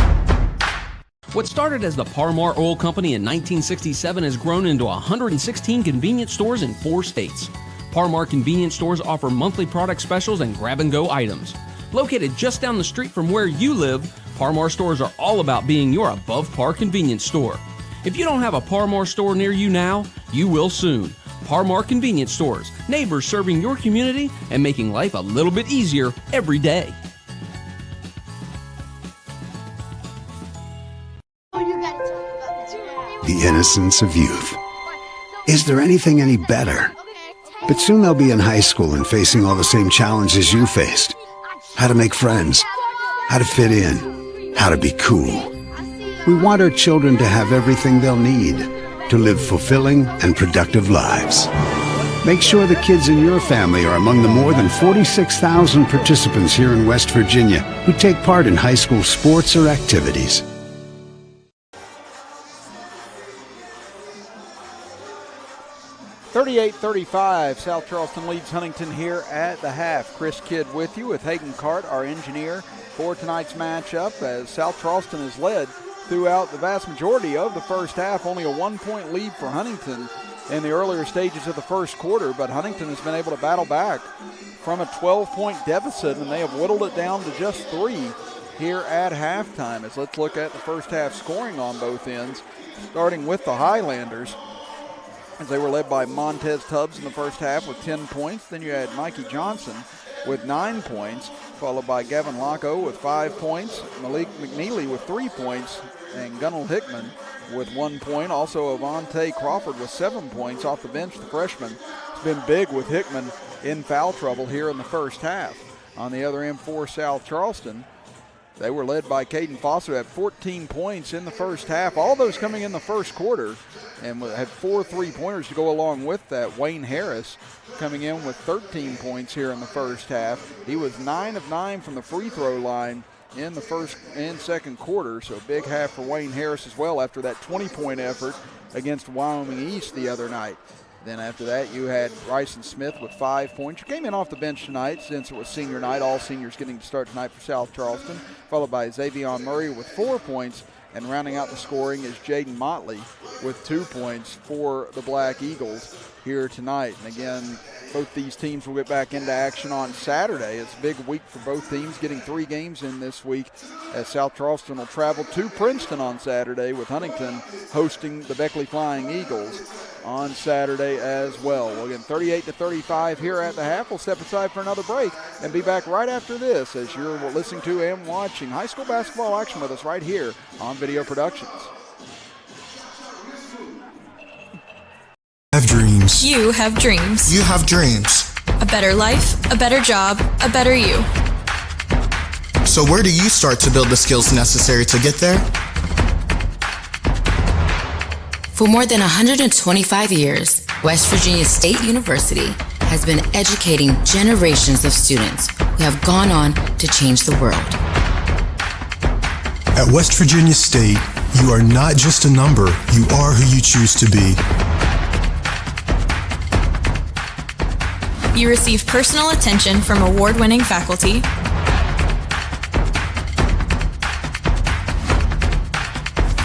P: What started as the Parmar Oil Company in 1967 has grown into 116 convenience stores in 4 states. Parmar convenience stores offer monthly product specials and grab-and-go items. Located just down the street from where you live, Parmar stores are all about being your above-par convenience store. If you don't have a Parmar store near you now, you will soon. Parmar Convenience Stores, neighbors serving your community and making life a little bit easier every day.
Q: The innocence of youth. Is there anything any better? But soon they'll be in high school and facing all the same challenges you faced. How to make friends, how to fit in, how to be cool. We want our children to have everything they'll need to live fulfilling and productive lives. Make sure the kids in your family are among the more than 46,000 participants here in West Virginia who take part in high school sports or activities.
A: (38-35), South Charleston leads Huntington here at the half. Chris Kidd with you with Hayden Cart, our engineer, for tonight's matchup, as South Charleston has led throughout the vast majority of the first half. Only a 1-point lead for Huntington in the earlier stages of the first quarter, but Huntington has been able to battle back from a 12-point deficit, and they have whittled it down to just 3 here at halftime. As let's look at the first half scoring on both ends, starting with the Highlanders, as they were led by Montez Tubbs in the first half with 10 points. Then you had Mikey Johnson with 9 points, followed by Gavin Locko with 5 points, Malik McNeely with 3 points, and Gunnell Hickman with 1 point. Also, Avante Crawford with 7 points off the bench. The freshman has been big with Hickman in foul trouble here in the first half. On the other end for South Charleston, they were led by Caden Foster at 14 points in the first half. All those coming in the first quarter, and had 4 3-pointers to go along with that. Wayne Harris coming in with 13 points here in the first half. He was 9 of 9 from the free throw line in the first and second quarter, so big half for Wayne Harris as well after that 20-point effort against Wyoming East the other night. Then after that, you had Bryson Smith with 5 points. You came in off the bench tonight since it was senior night. All seniors getting to start tonight for South Charleston, followed by Xavion Murray with 4 points. And rounding out the scoring is Jaden Motley with 2 points for the Black Eagles here tonight. And again, both these teams will get back into action on Saturday. It's a big week for both teams, getting 3 games in this week, as South Charleston will travel to Princeton on Saturday, with Huntington hosting the Beckley Flying Eagles on Saturday as well. Well, again, 38-35 here at the half. We'll step aside for another break and be back right after this, as you're listening to and watching high school basketball action with us right here on Video Productions.
M: Have dreams.
N: You have dreams.
M: You have dreams.
N: A better life, a better job, a better you.
M: So where do you start to build the skills necessary to get there?
O: For more than 125 years, West Virginia State University has been educating generations of students who have gone on to change the world.
M: At West Virginia State, you are not just a number, you are who you choose to be.
N: You receive personal attention from award-winning faculty.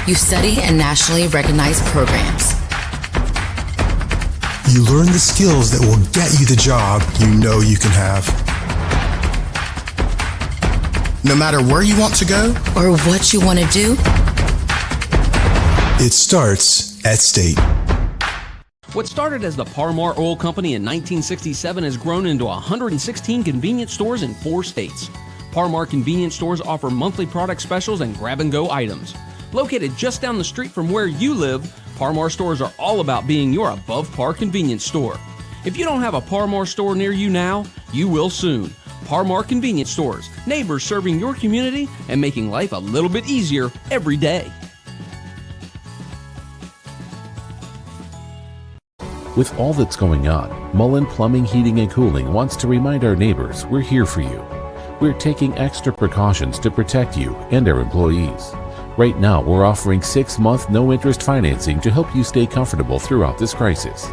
O: You study in nationally recognized programs.
M: You learn the skills that will get you the job you know you can have.
J: No matter where you want to go
O: or what you want to do,
M: it starts at State.
P: What started as the Parmar Oil Company in 1967 has grown into 116 convenience stores in 4 states. Parmar convenience stores offer monthly product specials and grab-and-go items. Located just down the street from where you live, Parmar stores are all about being your above-par convenience store. If you don't have a Parmar store near you now, you will soon. Par-Mar Convenience Stores, neighbors serving your community and making life a little bit easier every day.
C: With all that's going on, Mullen Plumbing, Heating, and Cooling wants to remind our neighbors we're here for you. We're taking extra precautions to protect you and our employees. Right now, we're offering 6-month no-interest financing to help you stay comfortable throughout this crisis.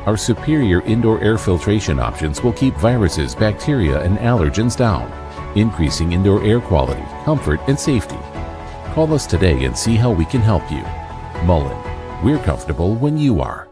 C: Our superior indoor air filtration options will keep viruses, bacteria, and allergens down, increasing indoor air quality, comfort, and safety. Call us today and see how we can help you. Mullen, we're comfortable when you are.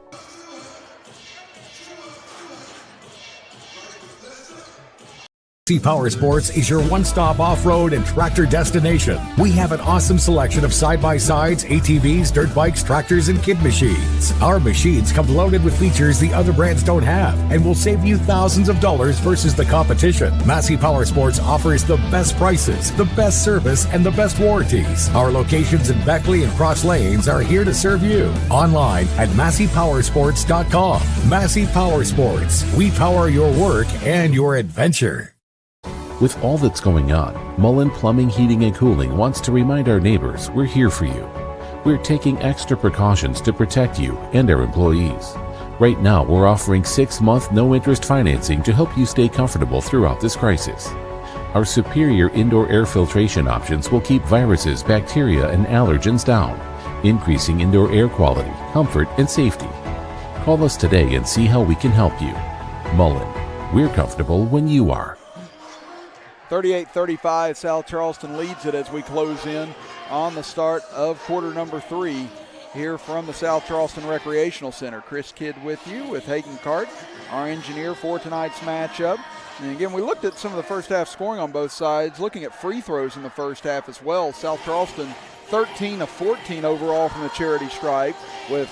B: Massey Power Sports is your one-stop off-road and tractor destination. We have an awesome selection of side-by-sides, ATVs, dirt bikes, tractors, and kid machines. Our machines come loaded with features the other brands don't have and will save you thousands of dollars versus the competition. Massey Power Sports offers the best prices, the best service, and the best warranties. Our locations in Beckley and Cross Lanes are here to serve you. Online at MasseyPowersports.com. Massey Power Sports. We power your work and your adventure.
C: With all that's going on, Mullen Plumbing, Heating, and Cooling wants to remind our neighbors we're here for you. We're taking extra precautions to protect you and our employees. Right now, we're offering 6-month no-interest financing to help you stay comfortable throughout this crisis. Our superior indoor air filtration options will keep viruses, bacteria, and allergens down, increasing indoor air quality, comfort, and safety. Call us today and see how we can help you. Mullen, we're comfortable when you are.
A: 38-35, South Charleston leads it as we close in on the start of quarter number 3 here from the South Charleston Recreational Center. Chris Kidd with you with Hayden Cart, our engineer for tonight's matchup. And again, we looked at some of the first half scoring on both sides, looking at free throws in the first half as well. South Charleston 13 of 14 overall from the charity stripe, with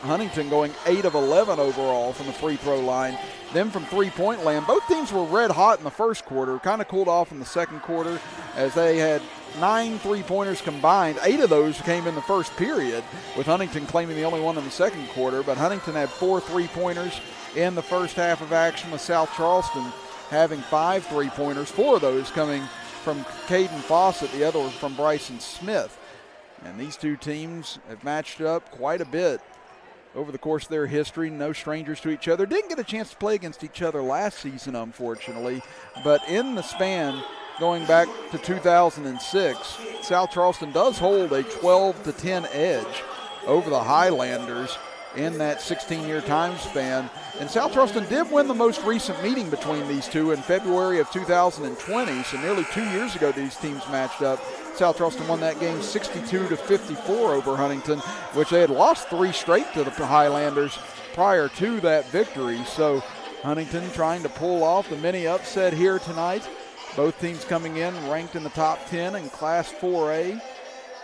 A: Huntington going 8 of 11 overall from the free throw line. Then from three-point land, both teams were red hot in the first quarter, kind of cooled off in the second quarter as they had 9 three-pointers combined. 8 of those came in the first period, with Huntington claiming the only one in the second quarter. But Huntington had 4 three-pointers in the first half of action, with South Charleston having 5 three-pointers, 4 of those coming from Caden Fawcett, the other from Bryson Smith. And these two teams have matched up quite a bit over the course of their history, no strangers to each other. Didn't get a chance to play against each other last season, unfortunately, but in the span going back to 2006, South Charleston does hold a 12-10 edge over the Highlanders in that 16-year time span. And South Charleston did win the most recent meeting between these two in February of 2020, so nearly 2 years ago these teams matched up. South Charleston won that game 62-54 over Huntington, which they had lost 3 straight to the Highlanders prior to that victory. So Huntington trying to pull off the mini upset here tonight. Both teams coming in ranked in the top 10 in Class 4A.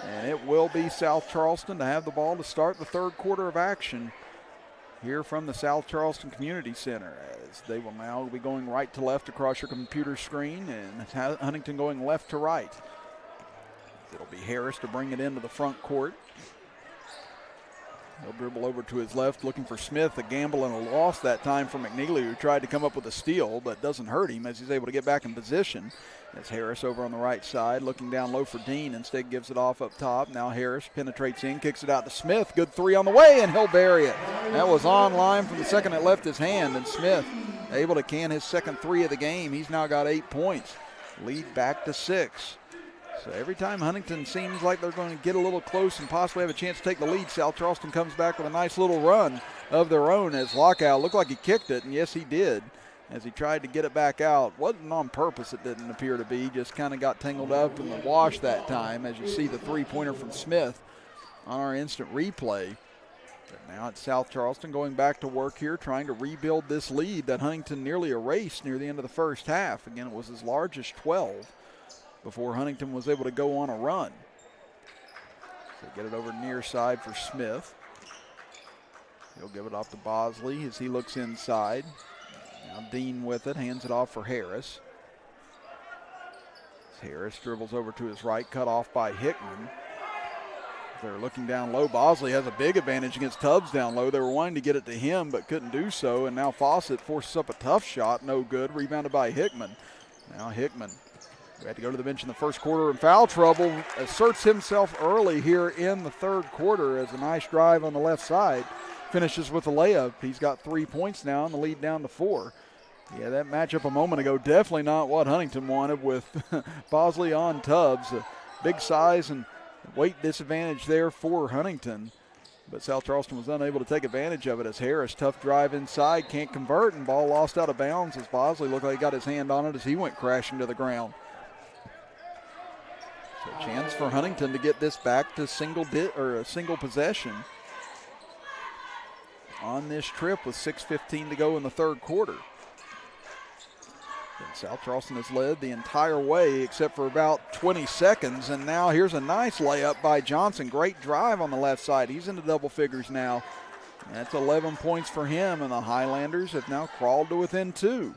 A: And it will be South Charleston to have the ball to start the third quarter of action here from the South Charleston Community Center, as they will now be going right to left across your computer screen, and Huntington going left to right. It'll be Harris to bring it into the front court. He'll dribble over to his left, looking for Smith. A gamble and a loss that time for McNeely, who tried to come up with a steal, but doesn't hurt him as he's able to get back in position. That's Harris over on the right side, looking down low for Dean. Instead gives it off up top. Now Harris penetrates in, kicks it out to Smith. Good 3 on the way, and he'll bury it. That was on line from the second it left his hand, and Smith able to can his second 3 of the game. He's now got 8 points. Lead back to 6. So every time Huntington seems like they're going to get a little close and possibly have a chance to take the lead, South Charleston comes back with a nice little run of their own, as Lockout looked like he kicked it, and yes, he did, as he tried to get it back out. Wasn't on purpose, it didn't appear to be. Just kind of got tangled up in the wash that time, as you see the three-pointer from Smith on our instant replay. But now it's South Charleston going back to work here, trying to rebuild this lead that Huntington nearly erased near the end of the first half. Again, it was as large as 12 before Huntington was able to go on a run. So get it over near side for Smith. He'll give it off to Bosley as he looks inside. Now Dean with it, hands it off for Harris. Harris dribbles over to his right, cut off by Hickman. They're looking down low. Bosley has a big advantage against Tubbs down low. They were wanting to get it to him but couldn't do so, and now Fawcett forces up a tough shot, no good, rebounded by Hickman. Now Hickman, who had to go to the bench in the first quarter in foul trouble, asserts himself early here in the third quarter as a nice drive on the left side. Finishes with a layup. He's got 3 points now and the lead down to 4. Yeah, that matchup a moment ago, definitely not what Huntington wanted with Bosley on Tubbs. A big size and weight disadvantage there for Huntington. But South Charleston was unable to take advantage of it as Harris, tough drive inside, can't convert, and ball lost out of bounds as Bosley looked like he got his hand on it as he went crashing to the ground. So a chance for Huntington to get this back to a single possession on this trip with 6:15 to go in the third quarter. And South Charleston has led the entire way except for about 20 seconds, and now here's a nice layup by Johnson. Great drive on the left side. He's into double figures now. That's 11 points for him, and the Highlanders have now crawled to within 2.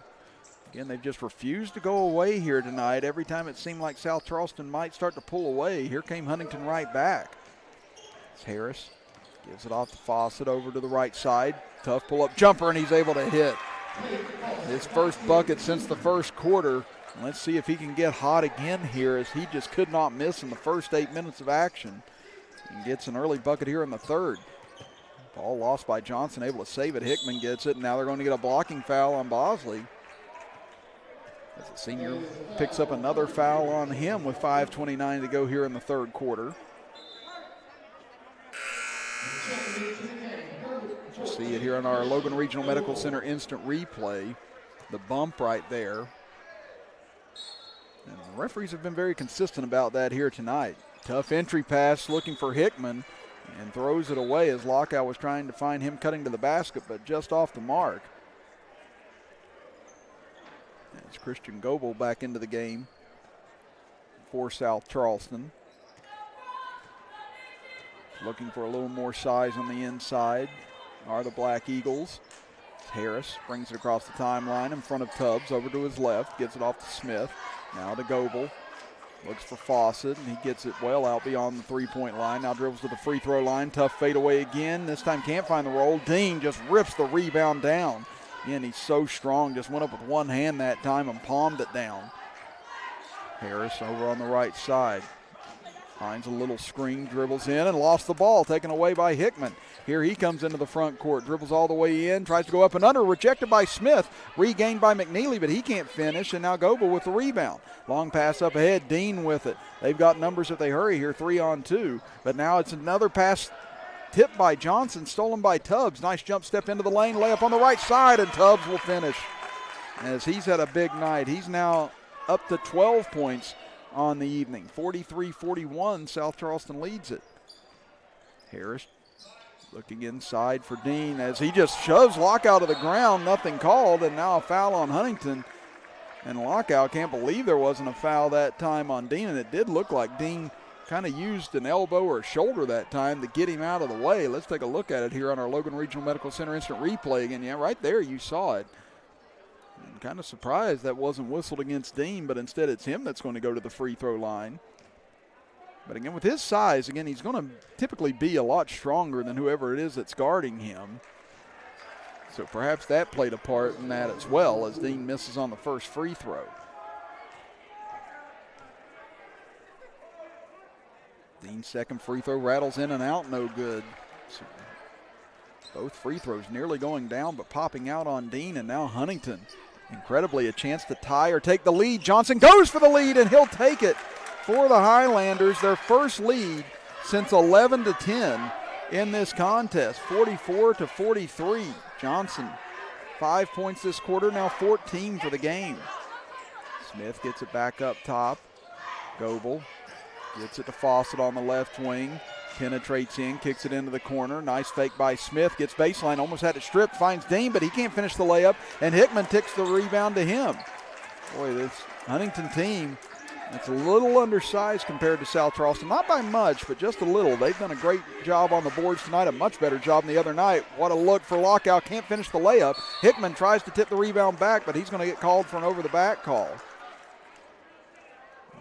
A: Again, they've just refused to go away here tonight. Every time it seemed like South Charleston might start to pull away, here came Huntington right back. It's Harris. Gives it off to Fawcett over to the right side. Tough pull-up jumper, and he's able to hit. His first bucket since the first quarter. Let's see if he can get hot again here as he just could not miss in the first 8 minutes of action. And gets an early bucket here in the third. Ball lost by Johnson, able to save it. Hickman gets it, and now they're going to get a blocking foul on Bosley. As the senior picks up another foul on him with 5:29 to go here in the third quarter. You see it here on our Logan Regional Medical Center instant replay. The bump right there. And the referees have been very consistent about that here tonight. Tough entry pass looking for Hickman and throws it away as Lockout was trying to find him cutting to the basket, but just off the mark. It's Christian Goebel back into the game for South Charleston. Looking for a little more size on the inside are the Black Eagles. Harris brings it across the timeline in front of Tubbs, over to his left, gets it off to Smith. Now to Goebel. Looks for Fawcett, and he gets it well out beyond the three-point line. Now dribbles to the free throw line. Tough fadeaway again. This time can't find the roll. Dean just rips the rebound down. Again, he's so strong. Just went up with one hand that time and palmed it down. Harris over on the right side. Finds a little screen, dribbles in, and lost the ball, taken away by Hickman. Here he comes into the front court, dribbles all the way in, tries to go up and under, rejected by Smith, regained by McNeely, but he can't finish, and now Goebel with the rebound. Long pass up ahead, Dean with it. They've got numbers if they hurry here, 3-on-2, but now it's another pass tipped by Johnson, stolen by Tubbs. Nice jump step into the lane, layup on the right side, and Tubbs will finish. As he's had a big night, he's now up to 12 points on the evening. 43-41, South Charleston leads it. Harris looking inside for Dean as he just shoves Lockout to the ground, nothing called, and now a foul on Huntington. And Lockout can't believe there wasn't a foul that time on Dean, and it did look like Dean kind of used an elbow or a shoulder that time to get him out of the way. Let's take a look at it here on our Logan Regional Medical Center instant replay again. Yeah, right there you saw it. I'm kind of surprised that wasn't whistled against Dean, but instead it's him that's going to go to the free throw line. But again, with his size, again, he's going to typically be a lot stronger than whoever it is that's guarding him. So perhaps that played a part in that as well, as Dean misses on the first free throw. Dean's second free throw rattles in and out, no good. So both free throws nearly going down, but popping out on Dean, and now Huntington. Incredibly, a chance to tie or take the lead. Johnson goes for the lead, and he'll take it for the Highlanders. Their first lead since 11-10 in this contest, 44-43. Johnson, 5 points this quarter, now 14 for the game. Smith gets it back up top. Goebel gets it to Fawcett on the left wing. Penetrates in, kicks it into the corner. Nice fake by Smith. Gets baseline, almost had it stripped. Finds Dean, but he can't finish the layup. And Hickman ticks the rebound to him. Boy, this Huntington team, it's a little undersized compared to South Charleston. Not by much, but just a little. They've done a great job on the boards tonight, a much better job than the other night. What a look for Lockout. Can't finish the layup. Hickman tries to tip the rebound back, but he's going to get called for an over-the-back call.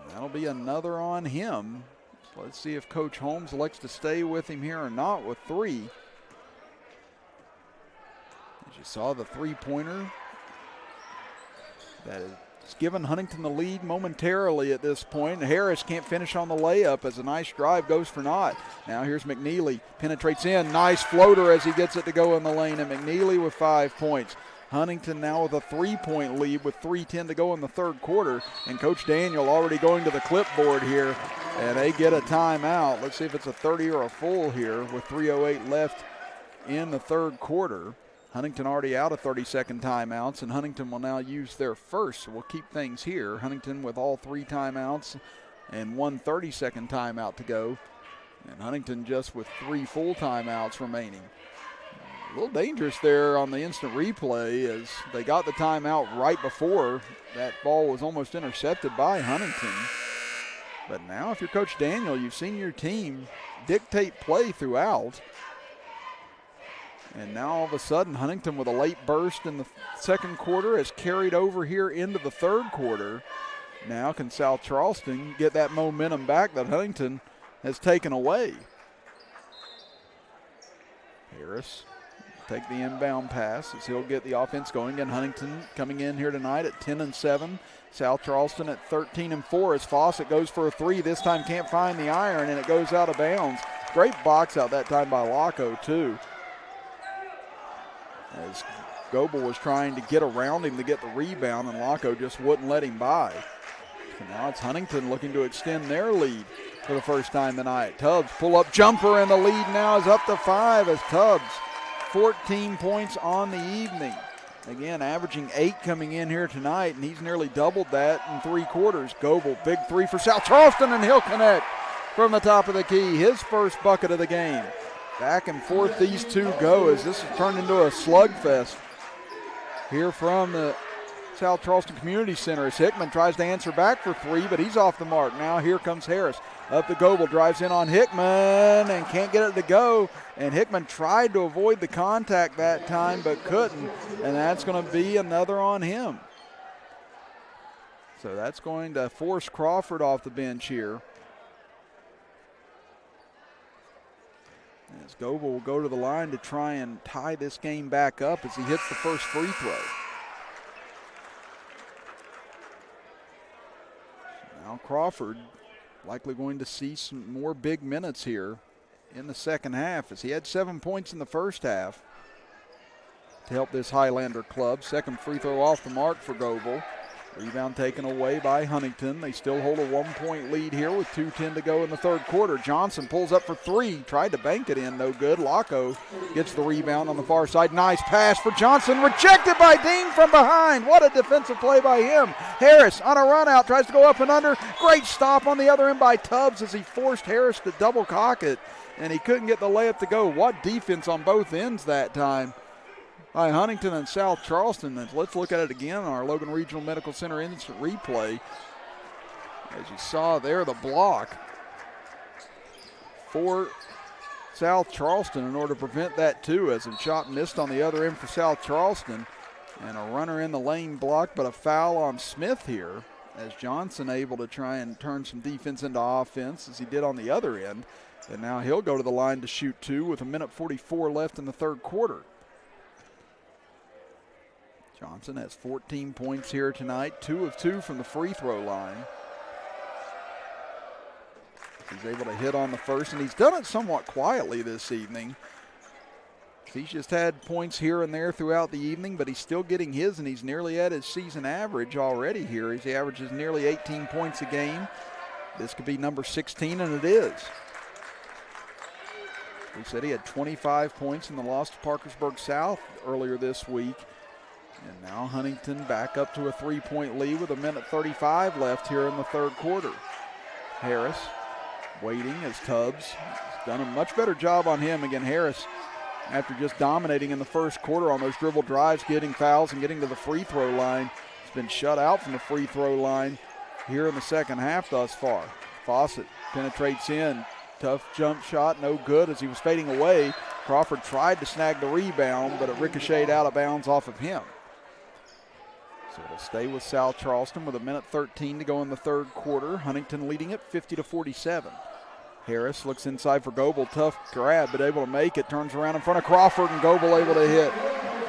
A: And that'll be another on him. Let's see if Coach Holmes elects to stay with him here or not with 3. As you saw, the three-pointer that has given Huntington the lead momentarily at this point. Harris can't finish on the layup as a nice drive goes for naught. Now here's McNeely, penetrates in, nice floater as he gets it to go in the lane, and McNeely with 5 points. Huntington now with a 3-point lead with 3:10 to go in the third quarter, and Coach Daniel already going to the clipboard here, and they get a timeout. Let's see if it's a 30 or a full here with 3:08 left in the third quarter. Huntington already out of 30-second timeouts, and Huntington will now use their first, so we'll keep things here. Huntington with all 3 timeouts and 1 30-second timeout to go, and Huntington just with 3 full timeouts remaining. A little dangerous there on the instant replay as they got the timeout right before that ball was almost intercepted by Huntington. But now if you're Coach Daniel, you've seen your team dictate play throughout. And now all of a sudden Huntington with a late burst in the second quarter has carried over here into the third quarter. Now can South Charleston get that momentum back that Huntington has taken away? Harris take the inbound pass as he'll get the offense going. And Huntington coming in here tonight at 10-7. South Charleston at 13-4 as Fawcett goes for a 3. This time can't find the iron and it goes out of bounds. Great box out that time by Laco too, as Goebel was trying to get around him to get the rebound and Laco just wouldn't let him by. So now it's Huntington looking to extend their lead for the first time tonight. Tubbs pull-up jumper and the lead now is up to 5 as Tubbs 14 points on the evening. Again, averaging 8 coming in here tonight, and he's nearly doubled that in 3 quarters. Goebel, big 3 for South Charleston, and he'll connect from the top of the key. His first bucket of the game. Back and forth these two go as this has turned into a slugfest here from the South Charleston Community Center as Hickman tries to answer back for 3, but he's off the mark. Now here comes Harris. Up to Goebel, drives in on Hickman and can't get it to go. And Hickman tried to avoid the contact that time but couldn't, and that's going to be another on him. So that's going to force Crawford off the bench here. As Goebel will go to the line to try and tie this game back up as he hits the first free throw. Now Crawford likely going to see some more big minutes here in the second half as he had 7 points in the first half to help this Highlander club. Second free throw off the mark for Goebel. Rebound taken away by Huntington. They still hold a 1-point lead here with 2:10 to go in the third quarter. Johnson pulls up for 3, tried to bank it in, no good. Laco gets the rebound on the far side. Nice pass for Johnson, rejected by Dean from behind. What a defensive play by him. Harris on a run out, tries to go up and under. Great stop on the other end by Tubbs as he forced Harris to double cock it, and he couldn't get the layup to go. What defense on both ends that time by Huntington and South Charleston. And let's look at it again on our Logan Regional Medical Center instant replay. As you saw there, the block for South Charleston in order to prevent that too, as a shot missed on the other end for South Charleston. And a runner in the lane blocked, but a foul on Smith here, as Johnson able to try and turn some defense into offense as he did on the other end. And now he'll go to the line to shoot 2 with 1:44 left in the third quarter. Johnson has 14 points here tonight, 2 of 2 from the free throw line. He's able to hit on the first, and he's done it somewhat quietly this evening. He's just had points here and there throughout the evening, but he's still getting his, and he's nearly at his season average already here. He averages nearly 18 points a game. This could be number 16, and it is. We said he had 25 points in the loss to Parkersburg South earlier this week. And now Huntington back up to a 3-point lead with 1:35 left here in the third quarter. Harris waiting as Tubbs has done a much better job on him. Again, Harris, after just dominating in the first quarter on those dribble drives, getting fouls and getting to the free throw line, has been shut out from the free throw line here in the second half thus far. Fawcett penetrates in. Tough jump shot, no good as he was fading away. Crawford tried to snag the rebound, but it ricocheted out of bounds off of him. So it'll stay with South Charleston with 1:13 to go in the third quarter. Huntington leading it 50-47. Harris looks inside for Goebel. Tough grab, but able to make it. Turns around in front of Crawford, and Goebel able to hit.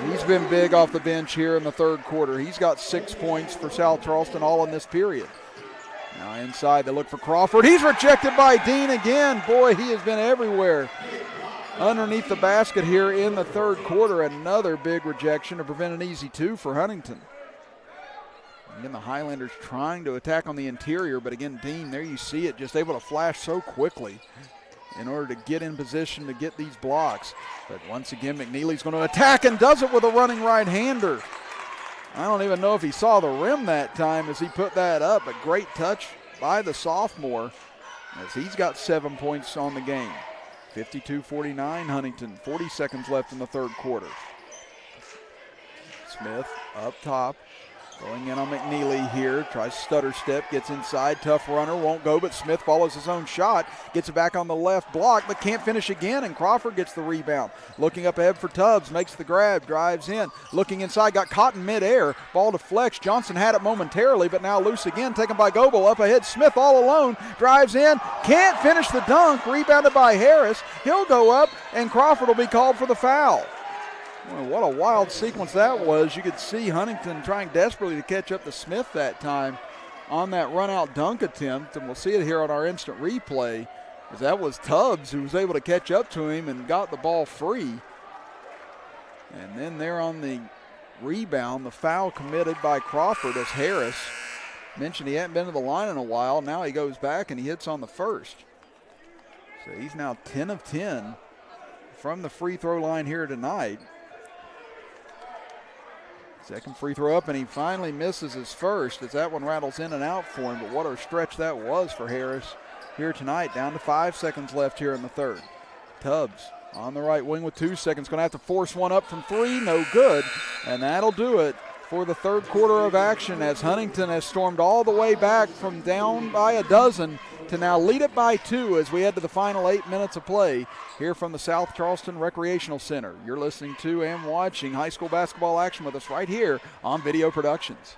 A: He's been big off the bench here in the third quarter. He's got 6 points for South Charleston all in this period. Now inside, they look for Crawford. He's rejected by Dean again. Boy, he has been everywhere underneath the basket here in the third quarter. Another big rejection to prevent an easy two for Huntington. Again, the Highlanders trying to attack on the interior, but again, Dean, there you see it, just able to flash so quickly in order to get in position to get these blocks. But once again, McNeely's going to attack and does it with a running right-hander. I don't even know if he saw the rim that time as he put that up, but great touch by the sophomore as he's got 7 points on the game. 52-49 Huntington, 40 seconds left in the third quarter. Smith up top, going in on McNeely here, tries stutter step, gets inside, tough runner, won't go, but Smith follows his own shot, gets it back on the left block, but can't finish again, and Crawford gets the rebound. Looking up ahead for Tubbs, makes the grab, drives in, looking inside, got caught in midair, ball deflects, Johnson had it momentarily, but now loose again, taken by Goebel, up ahead, Smith all alone, drives in, can't finish the dunk, rebounded by Harris, he'll go up, and Crawford will be called for the foul. Well, what a wild sequence that was. You could see Huntington trying desperately to catch up to Smith that time on that run-out dunk attempt, and we'll see it here on our instant replay, as that was Tubbs who was able to catch up to him and got the ball free. And then there on the rebound, the foul committed by Crawford as Harris mentioned he hadn't been to the line in a while. Now he goes back and he hits on the first. So he's now 10 of 10 from the free throw line here tonight. Second free throw up, and he finally misses his first as that one rattles in and out for him. But what a stretch that was for Harris here tonight. Down to 5 seconds left here in the third. Tubbs on the right wing with 2 seconds. Going to have to force one up from three. No good. And that'll do it for the third quarter of action as Huntington has stormed all the way back from down by a dozen to now lead it by 2 as we head to the final 8 minutes of play here from the South Charleston Recreational Center. You're listening to and watching high school basketball action with us right here on Video Productions.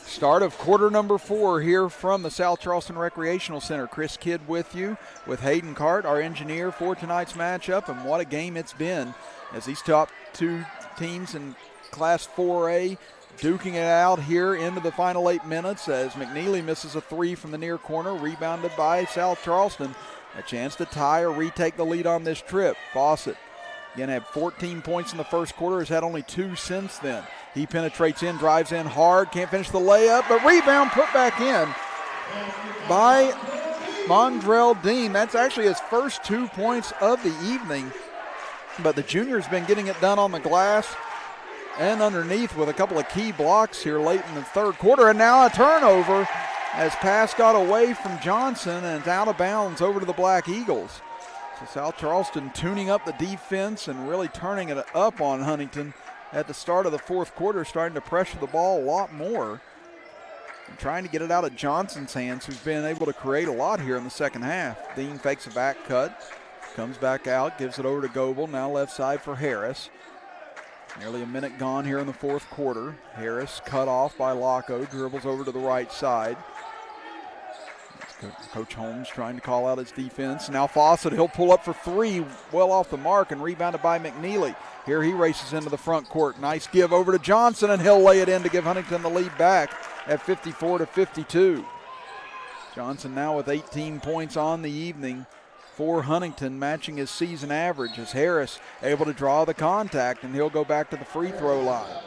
A: Start of quarter number 4 here from the South Charleston Recreational Center. Chris Kidd with you, with Hayden Cart, our engineer for tonight's matchup, and what a game it's been as these top 2 teams in Class 4A duking it out here into the final 8 minutes as McNeely misses a 3 from the near corner, rebounded by South Charleston. A chance to tie or retake the lead on this trip. Fawcett again had 14 points in the first quarter, has had only 2 since then. He penetrates in, drives in hard, can't finish the layup, but rebound put back in by Mondrell Dean. That's actually his first 2 points of the evening, but the junior's been getting it done on the glass and underneath with a couple of key blocks here late in the third quarter, and now a turnover as pass got away from Johnson and it's out of bounds over to the Black Eagles. So South Charleston tuning up the defense and really turning it up on Huntington at the start of the fourth quarter, starting to pressure the ball a lot more and trying to get it out of Johnson's hands, who's been able to create a lot here in the second half. Dean fakes a back cut, comes back out, gives it over to Goebel, now left side for Harris. Nearly a minute gone here in the fourth quarter. Harris cut off by Locko, dribbles over to the right side. Coach Holmes trying to call out his defense. Now Fawcett, he'll pull up for three, well off the mark, and rebounded by McNeely. Here he races into the front court. Nice give over to Johnson, and he'll lay it in to give Huntington the lead back at 54-52. Johnson now with 18 points on the evening for Huntington, matching his season average, as Harris able to draw the contact, and he'll go back to the free throw line.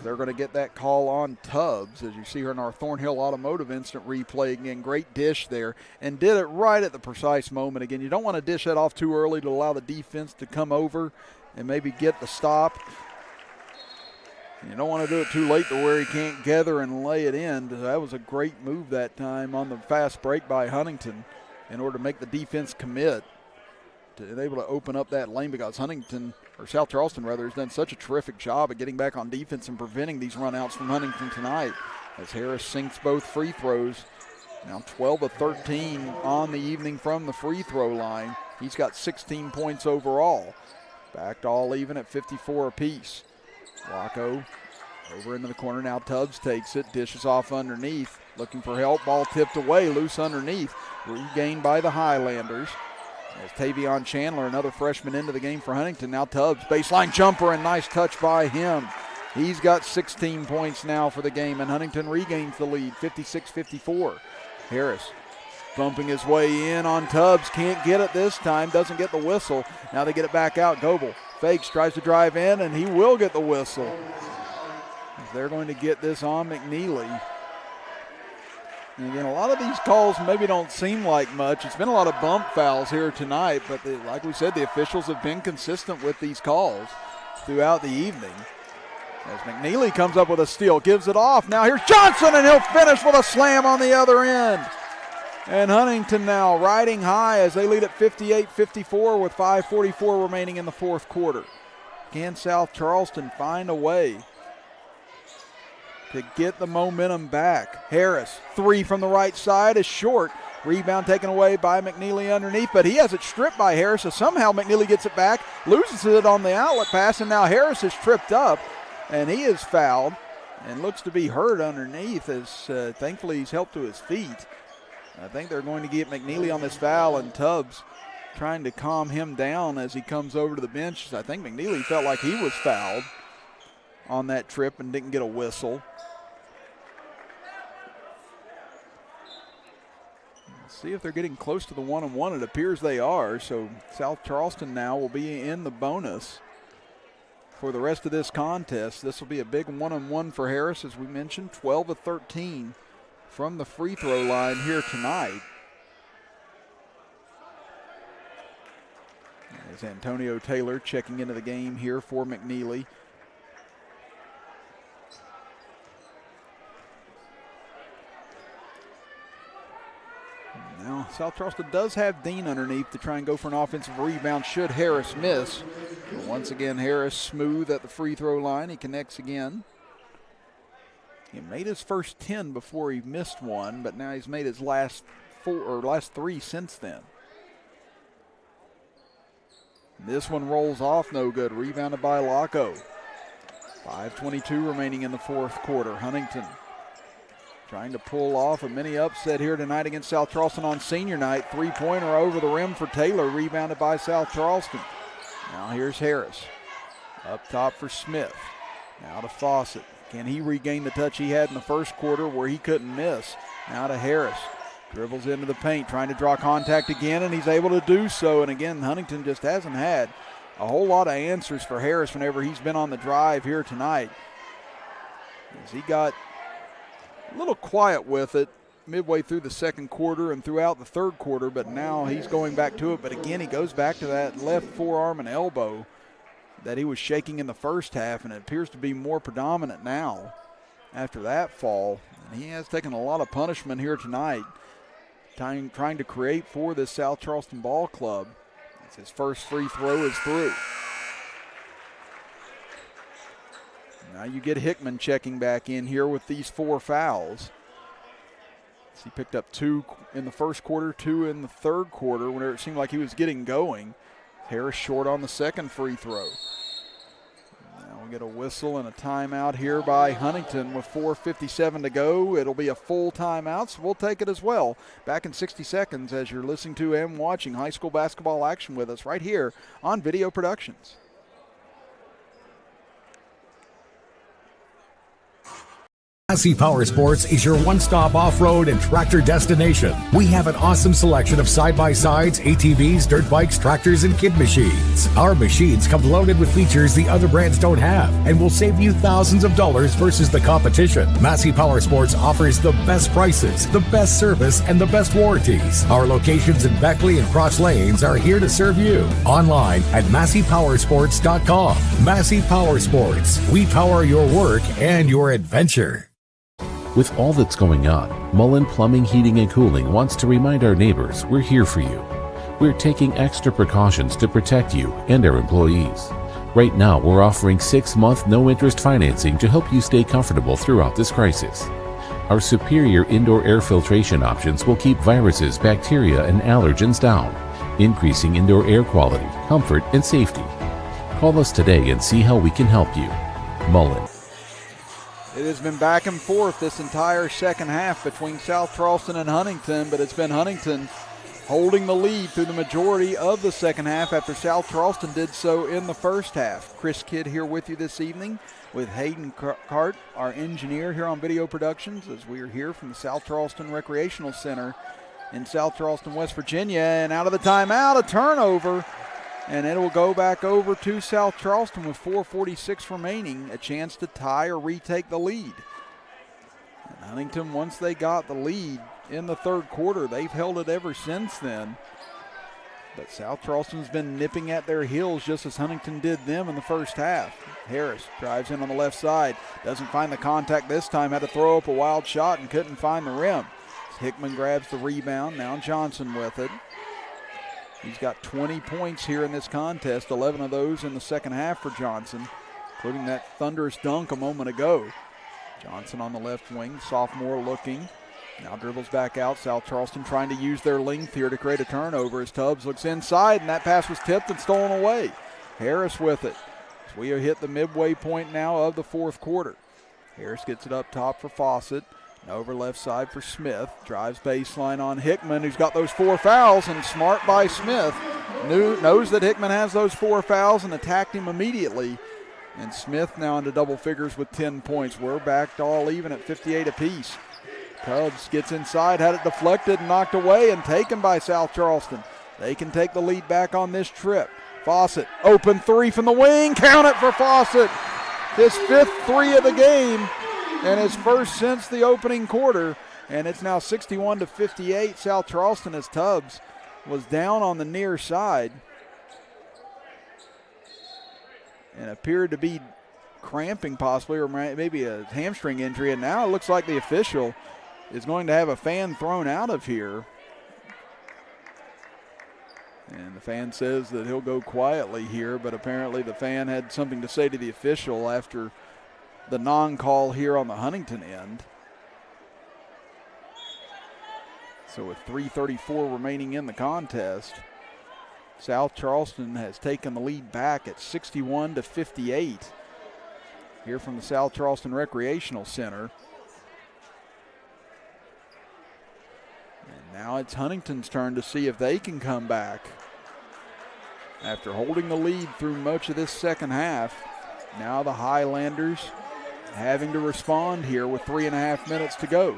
A: They're going to get that call on Tubbs, as you see her in our Thornhill Automotive instant replay. Again, great dish there, and did it right at the precise moment. Again, you don't want to dish that off too early to allow the defense to come over and maybe get the stop. You don't want to do it too late to where he can't gather and lay it in. That was a great move that time on the fast break by Huntington in order to make the defense commit, to able to open up that lane, because South Charleston has done such a terrific job at getting back on defense and preventing these runouts from Huntington tonight, as Harris sinks both free throws. Now 12 of 13 on the evening from the free throw line. He's got 16 points overall. Back to all even at 54 apiece. Waco over into the corner. Now Tubbs takes it, dishes off underneath, looking for help. Ball tipped away, loose underneath. Regained by the Highlanders. As Tavion Chandler, another freshman, into the game for Huntington. Now Tubbs, baseline jumper, and nice touch by him. He's got 16 points now for the game, and Huntington regains the lead, 56-54. Harris bumping his way in on Tubbs. Can't get it this time, doesn't get the whistle. Now they get it back out. Goebel fakes, tries to drive in, and he will get the whistle. They're going to get this on McNeely. And again, a lot of these calls maybe don't seem like much. It's been a lot of bump fouls here tonight, but like we said, the officials have been consistent with these calls throughout the evening. As McNeely comes up with a steal, gives it off. Now here's Johnson, and he'll finish with a slam on the other end. And Huntington now riding high as they lead at 58-54 with 5:44 remaining in the fourth quarter. Can South Charleston find a way to get the momentum back? Harris, three from the right side, is short. Rebound taken away by McNeely underneath, but he has it stripped by Harris, so somehow McNeely gets it back, loses it on the outlet pass, and now Harris is tripped up, and he is fouled and looks to be hurt underneath, as thankfully he's helped to his feet. I think they're going to get McNeely on this foul, and Tubbs trying to calm him down as he comes over to the bench. I think McNeely felt like he was fouled on that trip and didn't get a whistle. Let's see if they're getting close to the 1-on-1. It appears they are, so South Charleston now will be in the bonus for the rest of this contest. This will be a big 1-on-1 for Harris, as we mentioned, 12 of 13 from the free throw line here tonight. As Antonio Taylor checking into the game here for McNeely. Now, South Charleston does have Dean underneath to try and go for an offensive rebound should Harris miss. But once again, Harris smooth at the free throw line. He connects again. He made his first 10 before he missed one, but now he's made his last three since then. This one rolls off, no good. Rebounded by Laco. 5:22 remaining in the fourth quarter. Huntington trying to pull off a mini upset here tonight against South Charleston on senior night. Three-pointer over the rim for Taylor, rebounded by South Charleston. Now here's Harris. Up top for Smith. Now to Fawcett. Can he regain the touch he had in the first quarter where he couldn't miss? Now to Harris. Dribbles into the paint, trying to draw contact again, and he's able to do so. And again, Huntington just hasn't had a whole lot of answers for Harris whenever he's been on the drive here tonight. As he got a little quiet with it midway through the second quarter and throughout the third quarter, but now he's going back to it. But again, he goes back to that left forearm and elbow that he was shaking in the first half, and it appears to be more predominant now after that fall. And he has taken a lot of punishment here tonight, trying to create for this South Charleston ball club. As his first free throw is through. Now you get Hickman checking back in here with these 4 fouls. So he picked up 2 in the first quarter, 2 in the third quarter, whenever it seemed like he was getting going. Harris short on the second free throw. Now We'll get a whistle and a timeout here by Huntington with 4:57 to go. It'll be a full timeout, so we'll take it as well. Back in 60 seconds as you're listening to and watching high school basketball action with us right here on Video Productions.
B: Massey Power Sports is your one-stop off-road and tractor destination. We have an awesome selection of side-by-sides, ATVs, dirt bikes, tractors, and kid machines. Our machines come loaded with features the other brands don't have and will save you thousands of dollars versus the competition. Massey Power Sports offers the best prices, the best service, and the best warranties. Our locations in Beckley and Cross Lanes are here to serve you. Online at MasseyPowersports.com. Massey Power Sports. We power your work and your adventure.
C: With all that's going on, Mullen Plumbing, Heating, and Cooling wants to remind our neighbors we're here for you. We're taking extra precautions to protect you and our employees. Right now, we're offering 6-month no-interest financing to help you stay comfortable throughout this crisis. Our superior indoor air filtration options will keep viruses, bacteria, and allergens down, increasing indoor air quality, comfort, and safety. Call us today and see how we can help you. Mullen.
A: It has been back and forth this entire second half between South Charleston and Huntington, but it's been Huntington holding the lead through the majority of the second half after South Charleston did so in the first half. Chris Kidd here with you this evening with Hayden Cart, our engineer here on Video Productions, as we are here from the South Charleston Recreational Center in South Charleston, West Virginia. And out of the timeout, a turnover. And it will go back over to South Charleston with 4:46 remaining, a chance to tie or retake the lead. And Huntington, once they got the lead in the third quarter, they've held it ever since then. But South Charleston's been nipping at their heels just as Huntington did them in the first half. Harris drives in on the left side, doesn't find the contact this time, had to throw up a wild shot and couldn't find the rim. Hickman grabs the rebound, now Johnson with it. He's got 20 points here in this contest, 11 of those in the second half for Johnson, including that thunderous dunk a moment ago. Johnson on the left wing, sophomore looking. Now dribbles back out. South Charleston trying to use their length here to create a turnover as Tubbs looks inside, and that pass was tipped and stolen away. Harris with it. As we have hit the midway point now of the fourth quarter. Harris gets it up top for Fawcett. Over left side for Smith. Drives baseline on Hickman, who's got those 4 fouls, and smart by Smith. Knows that Hickman has those 4 fouls and attacked him immediately. And Smith now into double figures with 10 points. We're back to all even at 58 apiece. Tubbs gets inside, had it deflected and knocked away and taken by South Charleston. They can take the lead back on this trip. Fawcett, open 3 from the wing. Count it for Fawcett. His 5th 3 of the game. And his first since the opening quarter, and it's now 61-58. South Charleston as Tubbs was down on the near side and appeared to be cramping possibly, or maybe a hamstring injury, and now it looks like the official is going to have a fan thrown out of here. And the fan says that he'll go quietly here, but apparently the fan had something to say to the official after the non-call here on the Huntington end. So with 3:34 remaining in the contest, South Charleston has taken the lead back at 61-58 here from the South Charleston Recreational Center. And now it's Huntington's turn to see if they can come back. After holding the lead through much of this second half, now the Highlanders having to respond here with 3.5 minutes to go.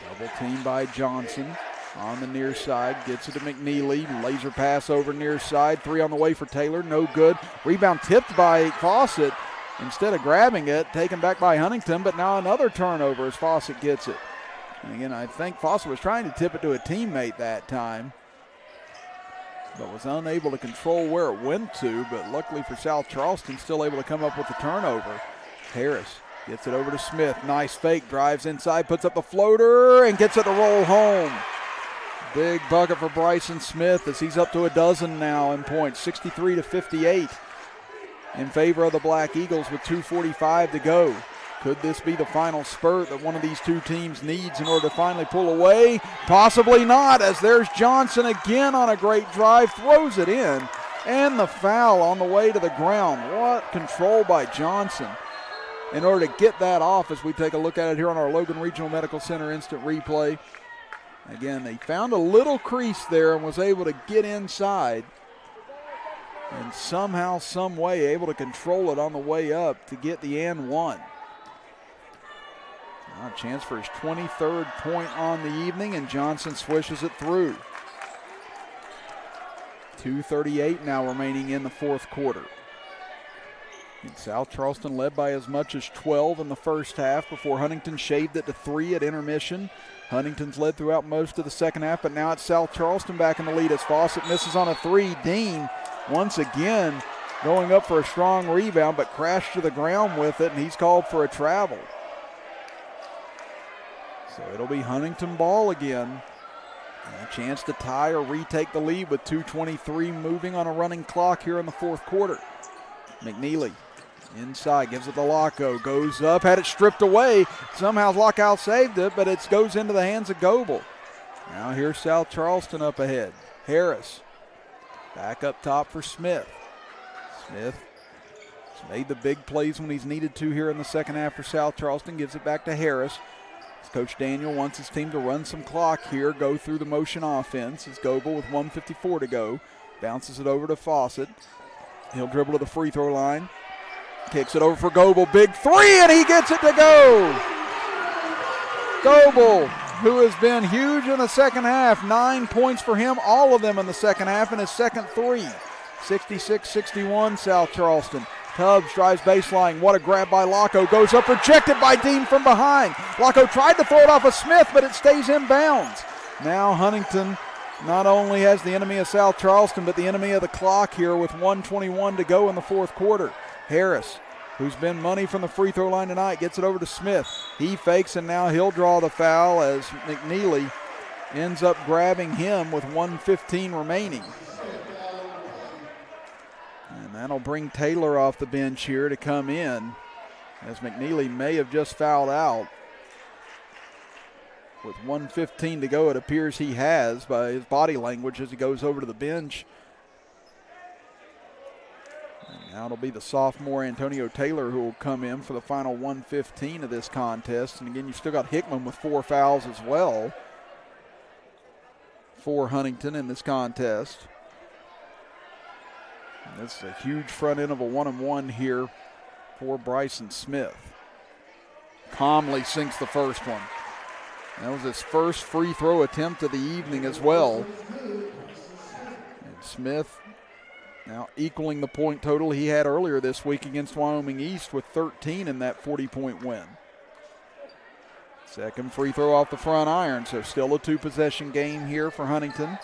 A: Double team by Johnson on the near side, gets it to McNeely, laser pass over near side, 3 on the way for Taylor, no good. Rebound tipped by Fawcett. Instead of grabbing it, taken back by Huntington, but now another turnover as Fawcett gets it. And again, I think Fawcett was trying to tip it to a teammate that time, but was unable to control where it went to, but luckily for South Charleston, still able to come up with the turnover. Harris gets it over to Smith. Nice fake, drives inside, puts up the floater, and gets it to roll home. Big bucket for Bryson Smith as he's up to a dozen now in points, 63-58 in favor of the Black Eagles with 2:45 to go. Could this be the final spurt that one of these two teams needs in order to finally pull away? Possibly not, as there's Johnson again on a great drive, throws it in, And the foul on the way to the ground. What control by Johnson in order to get that off as we take a look at it here on our Logan Regional Medical Center instant replay. Again, they found a little crease there and was able to get inside and somehow, some way, able to control it on the way up to get the and one. Now a chance for his 23rd point on the evening, and Johnson swishes it through. 2:38 now remaining in the fourth quarter. And South Charleston led by as much as 12 in the first half before Huntington shaved it to 3 at intermission. Huntington's led throughout most of the second half, but now it's South Charleston back in the lead as Fawcett misses on a 3. Dean once again going up for a strong rebound, but crashed to the ground with it, and he's called for a travel. So it'll be Huntington ball again. And a chance to tie or retake the lead with 2:23 moving on a running clock here in the fourth quarter. McNeely inside, gives it to Locko, goes up, had it stripped away. Somehow Lockout saved it, but it goes into the hands of Goebel. Now here's South Charleston up ahead. Harris back up top for Smith. Smith has made the big plays when he's needed to here in the second half for South Charleston. Gives it back to Harris. Coach Daniel wants his team to run some clock here, go through the motion offense. It's Goebel with 1:54 to go. Bounces it over to Fawcett. He'll dribble to the free throw line. Kicks it over for Goebel. Big 3, and he gets it to go. Goebel, who has been huge in the second half. 9 points for him, all of them in the second half, and his second 3. 66-61 South Charleston. Tubbs drives baseline. What a grab by Locko. Goes up, rejected by Dean from behind. Locko tried to throw it off of Smith, but it stays in bounds. Now Huntington not only has the enemy of South Charleston, but the enemy of the clock here with 1:21 to go in the fourth quarter. Harris, who's been money from the free throw line tonight, gets it over to Smith. He fakes, and now he'll draw the foul as McNeely ends up grabbing him with 1:15 remaining. And that'll bring Taylor off the bench here to come in, as McNeely may have just fouled out. With 1:15 to go, it appears he has by his body language as he goes over to the bench. And now it'll be the sophomore Antonio Taylor who will come in for the final 1:15 of this contest. And again, you've still got Hickman with 4 fouls as well for Huntington in this contest. This is a huge front end of a 1-and-1 here for Bryson Smith. Calmly sinks the first one. That was his first free throw attempt of the evening as well. And Smith now equaling the point total he had earlier this week against Wyoming East with 13 in that 40-point win. Second free throw off the front iron, so still a 2-possession game here for Huntington.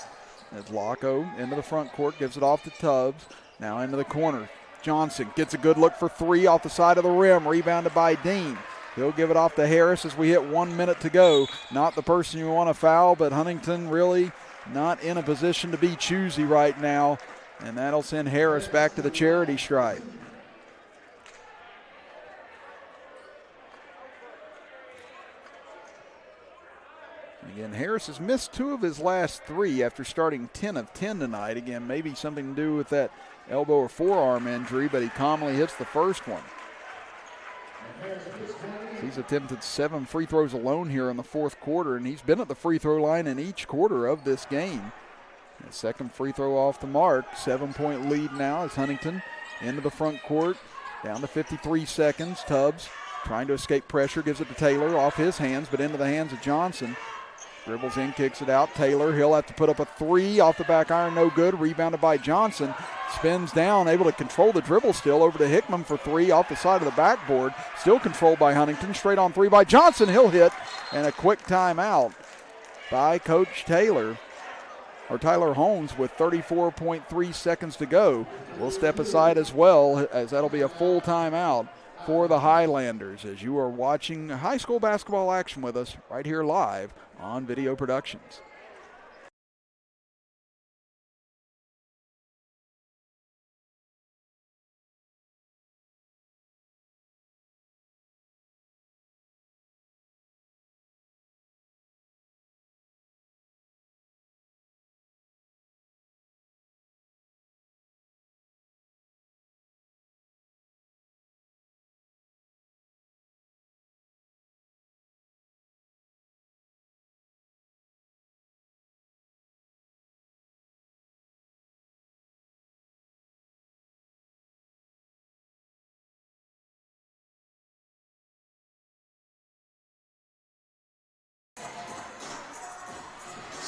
A: As Locko into the front court, gives it off to Tubbs. Now into the corner. Johnson gets a good look for 3 off the side of the rim, rebounded by Dean. He'll give it off to Harris as we hit 1 minute to go. Not the person you want to foul, but Huntington really not in a position to be choosy right now. And that'll send Harris back to the charity stripe. Again, Harris has missed 2 of his last 3 after starting 10 of 10 tonight. Again, maybe something to do with that elbow or forearm injury, but he calmly hits the first one. He's attempted 7 free throws alone here in the fourth quarter, and he's been at the free throw line in each quarter of this game. The second free throw off the mark. 7-point lead now as Huntington into the front court. Down to 53 seconds. Tubbs trying to escape pressure, gives it to Taylor off his hands, but into the hands of Johnson. Dribbles in, kicks it out. Taylor, he'll have to put up a 3 off the back iron, no good. Rebounded by Johnson. Spins down, able to control the dribble still over to Hickman for 3 off the side of the backboard. Still controlled by Huntington. Straight on 3 by Johnson. He'll hit. And a quick timeout by Coach Taylor. Or Tyler Holmes with 34.3 seconds to go. We'll step aside as well, as that'll be a full timeout for the Highlanders, as you are watching high school basketball action with us right here live on Video Productions.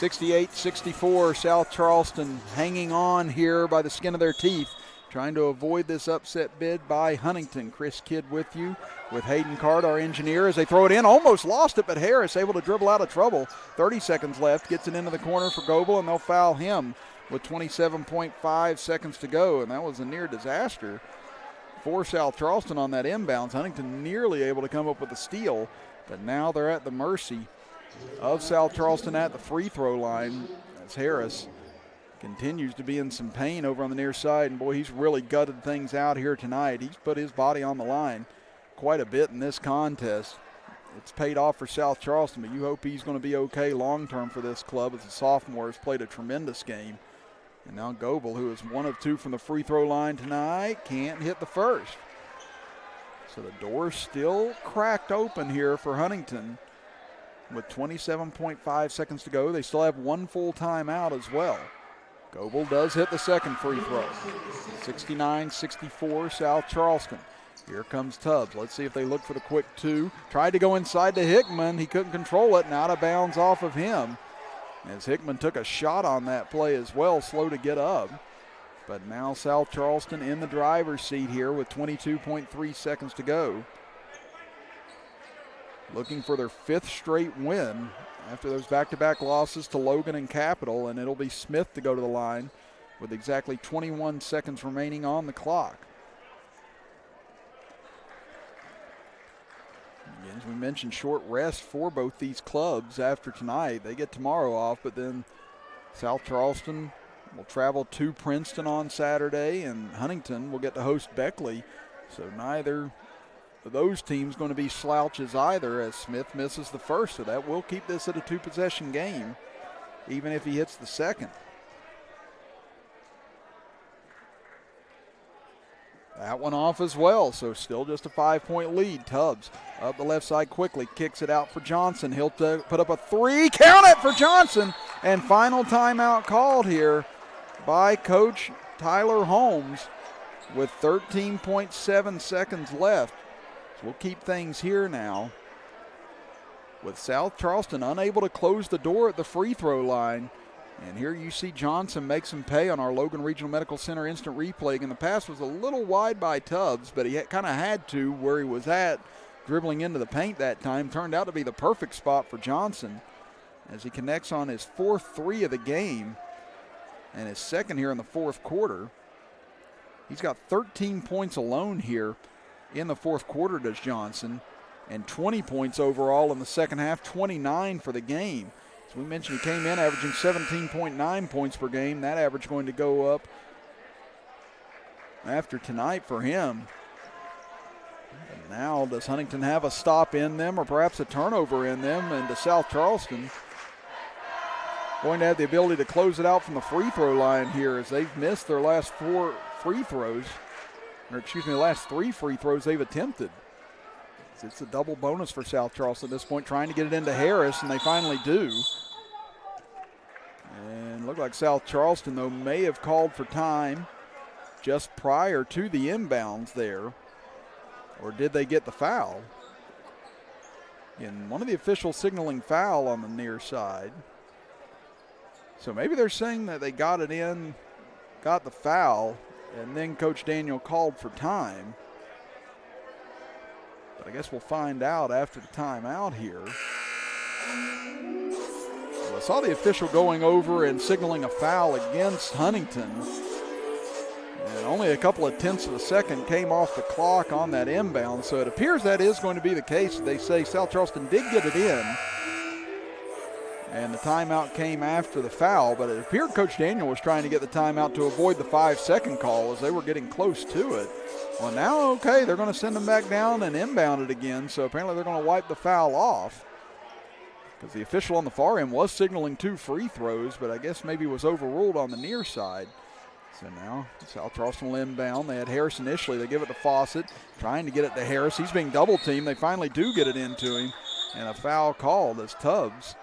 A: 68-64, South Charleston hanging on here by the skin of their teeth, trying to avoid this upset bid by Huntington. Chris Kidd with you, with Hayden Card, our engineer, as they throw it in. Almost lost it, but Harris able to dribble out of trouble. 30 seconds left, gets it into the corner for Goebel, and they'll foul him with 27.5 seconds to go, and that was a near disaster for South Charleston on that inbounds. Huntington nearly able to come up with a steal, but now they're at the mercy of South Charleston at the free throw line as Harris continues to be in some pain over on the near side. And boy, he's really gutted things out here tonight. He's put his body on the line quite a bit in this contest. It's paid off for South Charleston, but you hope he's going to be okay long term for this club, as a sophomore has played a tremendous game. And now Goebel, who is 1 of 2 from the free throw line tonight, can't hit the first. So the door's still cracked open here for Huntington. With 27.5 seconds to go, they still have 1 full timeout as well. Goebel does hit the second free throw. 69-64, South Charleston. Here comes Tubbs. Let's see if they look for the quick 2. Tried to go inside to Hickman. He couldn't control it, and out of bounds off of him. As Hickman took a shot on that play as well, slow to get up. But now South Charleston in the driver's seat here with 22.3 seconds to go. Looking for their 5th straight win after those back-to-back losses to Logan and Capital, and it'll be Smith to go to the line with exactly 21 seconds remaining on the clock. Again, as we mentioned, short rest for both these clubs after tonight. They get tomorrow off, but then South Charleston will travel to Princeton on Saturday, and Huntington will get to host Beckley. So neither those teams going to be slouches either, as Smith misses the first, so that will keep this at a 2-possession game, even if he hits the second. That one off as well, so still just a 5-point lead. Tubbs up the left side quickly, kicks it out for Johnson. He'll put up a 3, count it for Johnson, and final timeout called here by Coach Tyler Holmes with 13.7 seconds left. We'll keep things here now with South Charleston unable to close the door at the free throw line. And here you see Johnson make some pay on our Logan Regional Medical Center instant replay. And the pass was a little wide by Tubbs, but he kind of had to where he was at, dribbling into the paint that time. Turned out to be the perfect spot for Johnson as he connects on his 4th 3 of the game and his 2nd here in the 4th quarter. He's got 13 points alone here in the 4th quarter, does Johnson, and 20 points overall in the second half, 29 for the game. As we mentioned, he came in averaging 17.9 points per game. That average going to go up after tonight for him. And now does Huntington have a stop in them or perhaps a turnover in them? And to South Charleston, going to have the ability to close it out from the free throw line here, as they've missed their last 4 free throws. The last 3 free throws they've attempted. It's a double bonus for South Charleston at this point, trying to get it into Harris, and they finally do. And looked like South Charleston, though, may have called for time just prior to the inbounds there. Or did they get the foul? And one of the officials signaling foul on the near side. So maybe they're saying that they got it in, got the foul, and then Coach Daniel called for time. But I guess we'll find out after the timeout here. Well, I saw the official going over and signaling a foul against Huntington. And only a couple of tenths of a second came off the clock on that inbound. So it appears that is going to be the case. They say South Charleston did get it in. And the timeout came after the foul, but it appeared Coach Daniel was trying to get the timeout to avoid the 5-second call as they were getting close to it. Well, now, okay, they're going to send them back down and inbound it again, so apparently they're going to wipe the foul off because the official on the far end was signaling 2 free throws, but I guess maybe was overruled on the near side. So now South Charleston will inbound. They had Harris initially. They give it to Fawcett, trying to get it to Harris. He's being double-teamed. They finally do get it into him, and a foul called as Tubbs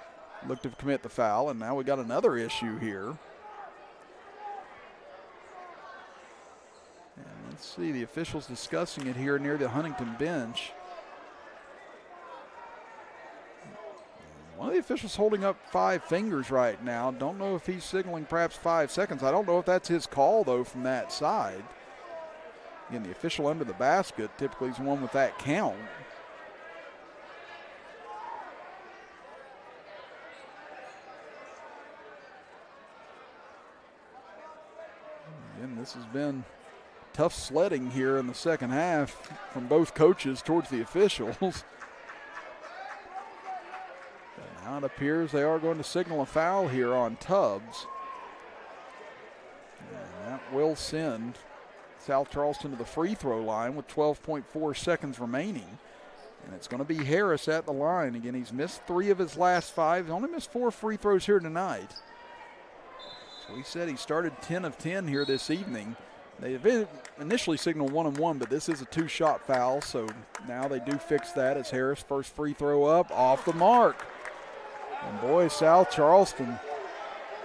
A: looked to commit the foul, and now we got another issue here. And let's see, the officials discussing it here near the Huntington bench. One of the the official's holding up 5 fingers right now. Don't know if he's signaling perhaps 5 seconds. I don't know if that's his call, though, from that side. Again, the official under the basket typically is the one with that count. Again, this has been tough sledding here in the second half from both coaches towards the officials. Now it appears they are going to signal a foul here on Tubbs. And that will send South Charleston to the free throw line with 12.4 seconds remaining. And it's going to be Harris at the line. Again, he's missed 3 of his last 5. He's only missed 4 free throws here tonight. So he said he started 10 of 10 here this evening. They initially signaled 1-and-1, but this is a 2-shot foul, so now they do fix that as Harris first free throw up off the mark. And boy, South Charleston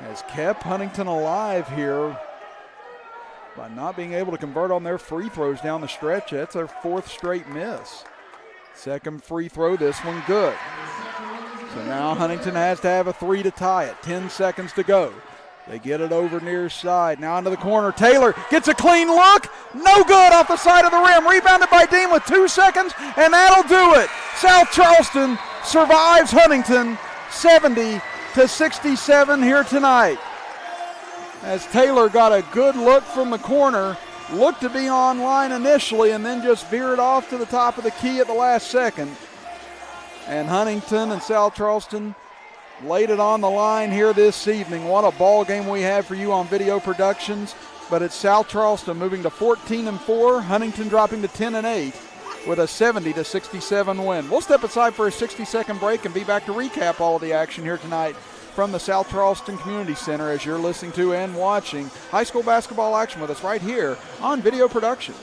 A: has kept Huntington alive here by not being able to convert on their free throws down the stretch. That's their 4th straight miss. Second free throw, this one good. So now Huntington has to have a 3 to tie it. 10 seconds to go. They get it over near side. Now into the corner. Taylor gets a clean look. No good off the side of the rim. Rebounded by Dean with 2 seconds, and that'll do it. South Charleston survives Huntington 70-67 here tonight. As Taylor got a good look from the corner, looked to be online initially, and then just veered off to the top of the key at the last second. And Huntington and South Charleston laid it on the line here this evening. What a ball game we have for you on Video Productions. But it's South Charleston moving to 14-4, Huntington dropping to 10-8 with a 70-67 win. We'll step aside for a 60-second break and be back to recap all of the action here tonight from the South Charleston Community Center as you're listening to and watching high school basketball action with us right here on Video Productions.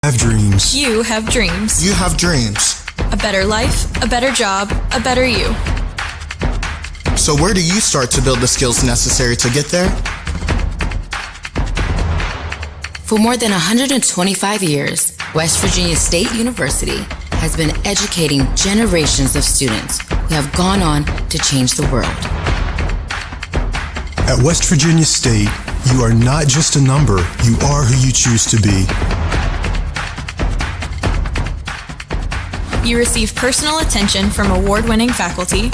M: Have dreams.
N: You have dreams.
M: You have dreams.
N: A better life, a better job, a better you.
M: So where do you start to build the skills necessary to get there?
O: For more than 125 years, West Virginia State University has been educating generations of students who have gone on to change the world.
R: At West Virginia State, you are not just a number, you are who you choose to be.
N: You receive personal attention from award-winning faculty.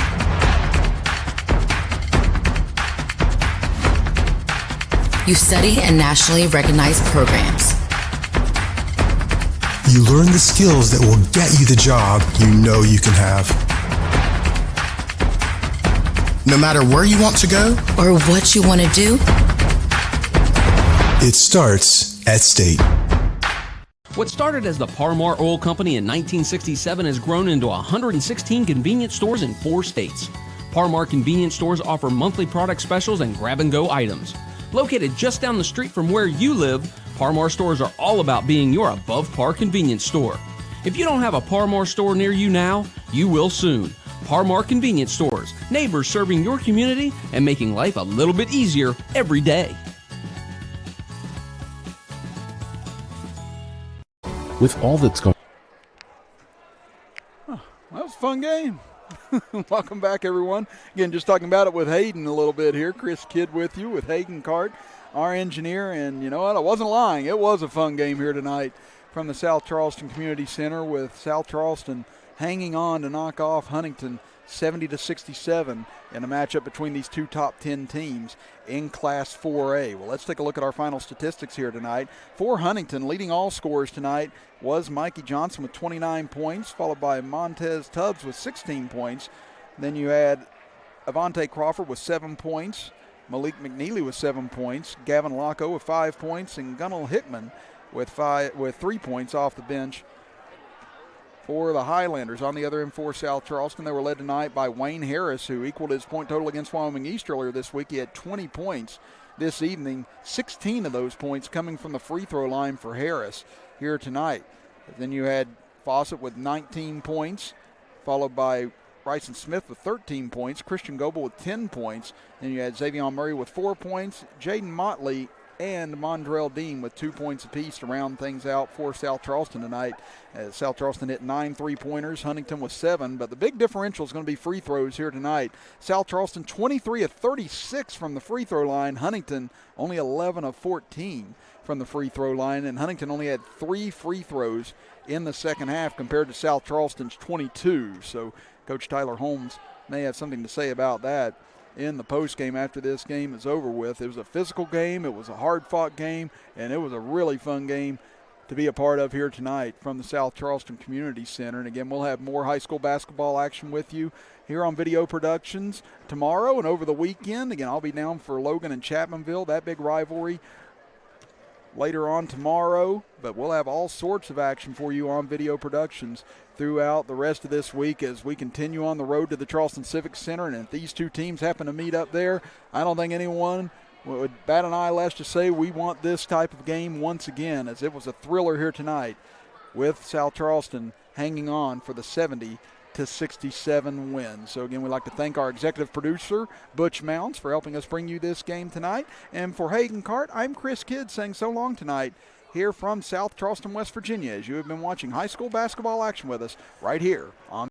O: You study in nationally recognized programs.
R: You learn the skills that will get you the job you know you can have.
M: No matter where you want to go
O: or what you want to do,
R: it starts at State.
P: What started as the Parmar Oil Company in 1967 has grown into 116 convenience stores in 4 states. Parmar convenience stores offer monthly product specials and grab-and-go items. Located just down the street from where you live, Parmar stores are all about being your above-par convenience store. If you don't have a Parmar store near you now, you will soon. Parmar Convenience Stores, neighbors serving your community and making life a little bit easier every day.
C: With all that's going
A: on. That was a fun game. Welcome back, everyone. Again, just talking about it with Hayden a little bit here. Chris Kidd with you with Hayden Cart, our engineer. And you know what? I wasn't lying. It was a fun game here tonight from the South Charleston Community Center, with South Charleston hanging on to knock off Huntington 70-67 in a matchup between these two top 10 teams in Class 4A. Well, let's take a look at our final statistics here tonight. For Huntington, leading all scorers tonight was Mikey Johnson with 29 points, followed by Montez Tubbs with 16 points. Then you had Avante Crawford with 7 points, Malik McNeely with 7 points, Gavin Locko with 5 points, and Gunnell Hickman with 3 points off the bench. For the Highlanders, on the other end for South Charleston, they were led tonight by Wayne Harris, who equaled his point total against Wyoming East earlier this week. He had 20 points this evening, 16 of those points coming from the free throw line for Harris here tonight. But then you had Fawcett with 19 points, followed by Bryson Smith with 13 points, Christian Goebel with 10 points. Then you had Xavion Murray with 4 points, Jaden Motley and Mondrell Dean with 2 points apiece to round things out for South Charleston tonight. As South Charleston hit 9 3-pointers, Huntington with 7, but the big differential is going to be free throws here tonight. South Charleston 23 of 36 from the free throw line. Huntington only 11 of 14 from the free throw line, and Huntington only had 3 free throws in the second half compared to South Charleston's 22. So Coach Tyler Holmes may have something to say about that in the postgame after this game is over with. It was a physical game, it was a hard-fought game, and it was a really fun game to be a part of here tonight from the South Charleston Community Center. And again, we'll have more high school basketball action with you here on Video Productions tomorrow and over the weekend. Again, I'll be down for Logan and Chapmanville, that big rivalry, later on tomorrow, but we'll have all sorts of action for you on Video Productions throughout the rest of this week as we continue on the road to the Charleston Civic Center. And if these two teams happen to meet up there, I don't think anyone would bat an eyelash to say we want this type of game once again, as it was a thriller here tonight with South Charleston hanging on for the 70-67 win. So again, we'd like to thank our executive producer, Butch Mounts, for helping us bring you this game tonight. And for Hagen Cart, I'm Chris Kidd saying so long tonight here from South Charleston, West Virginia, as you have been watching high school basketball action with us right here on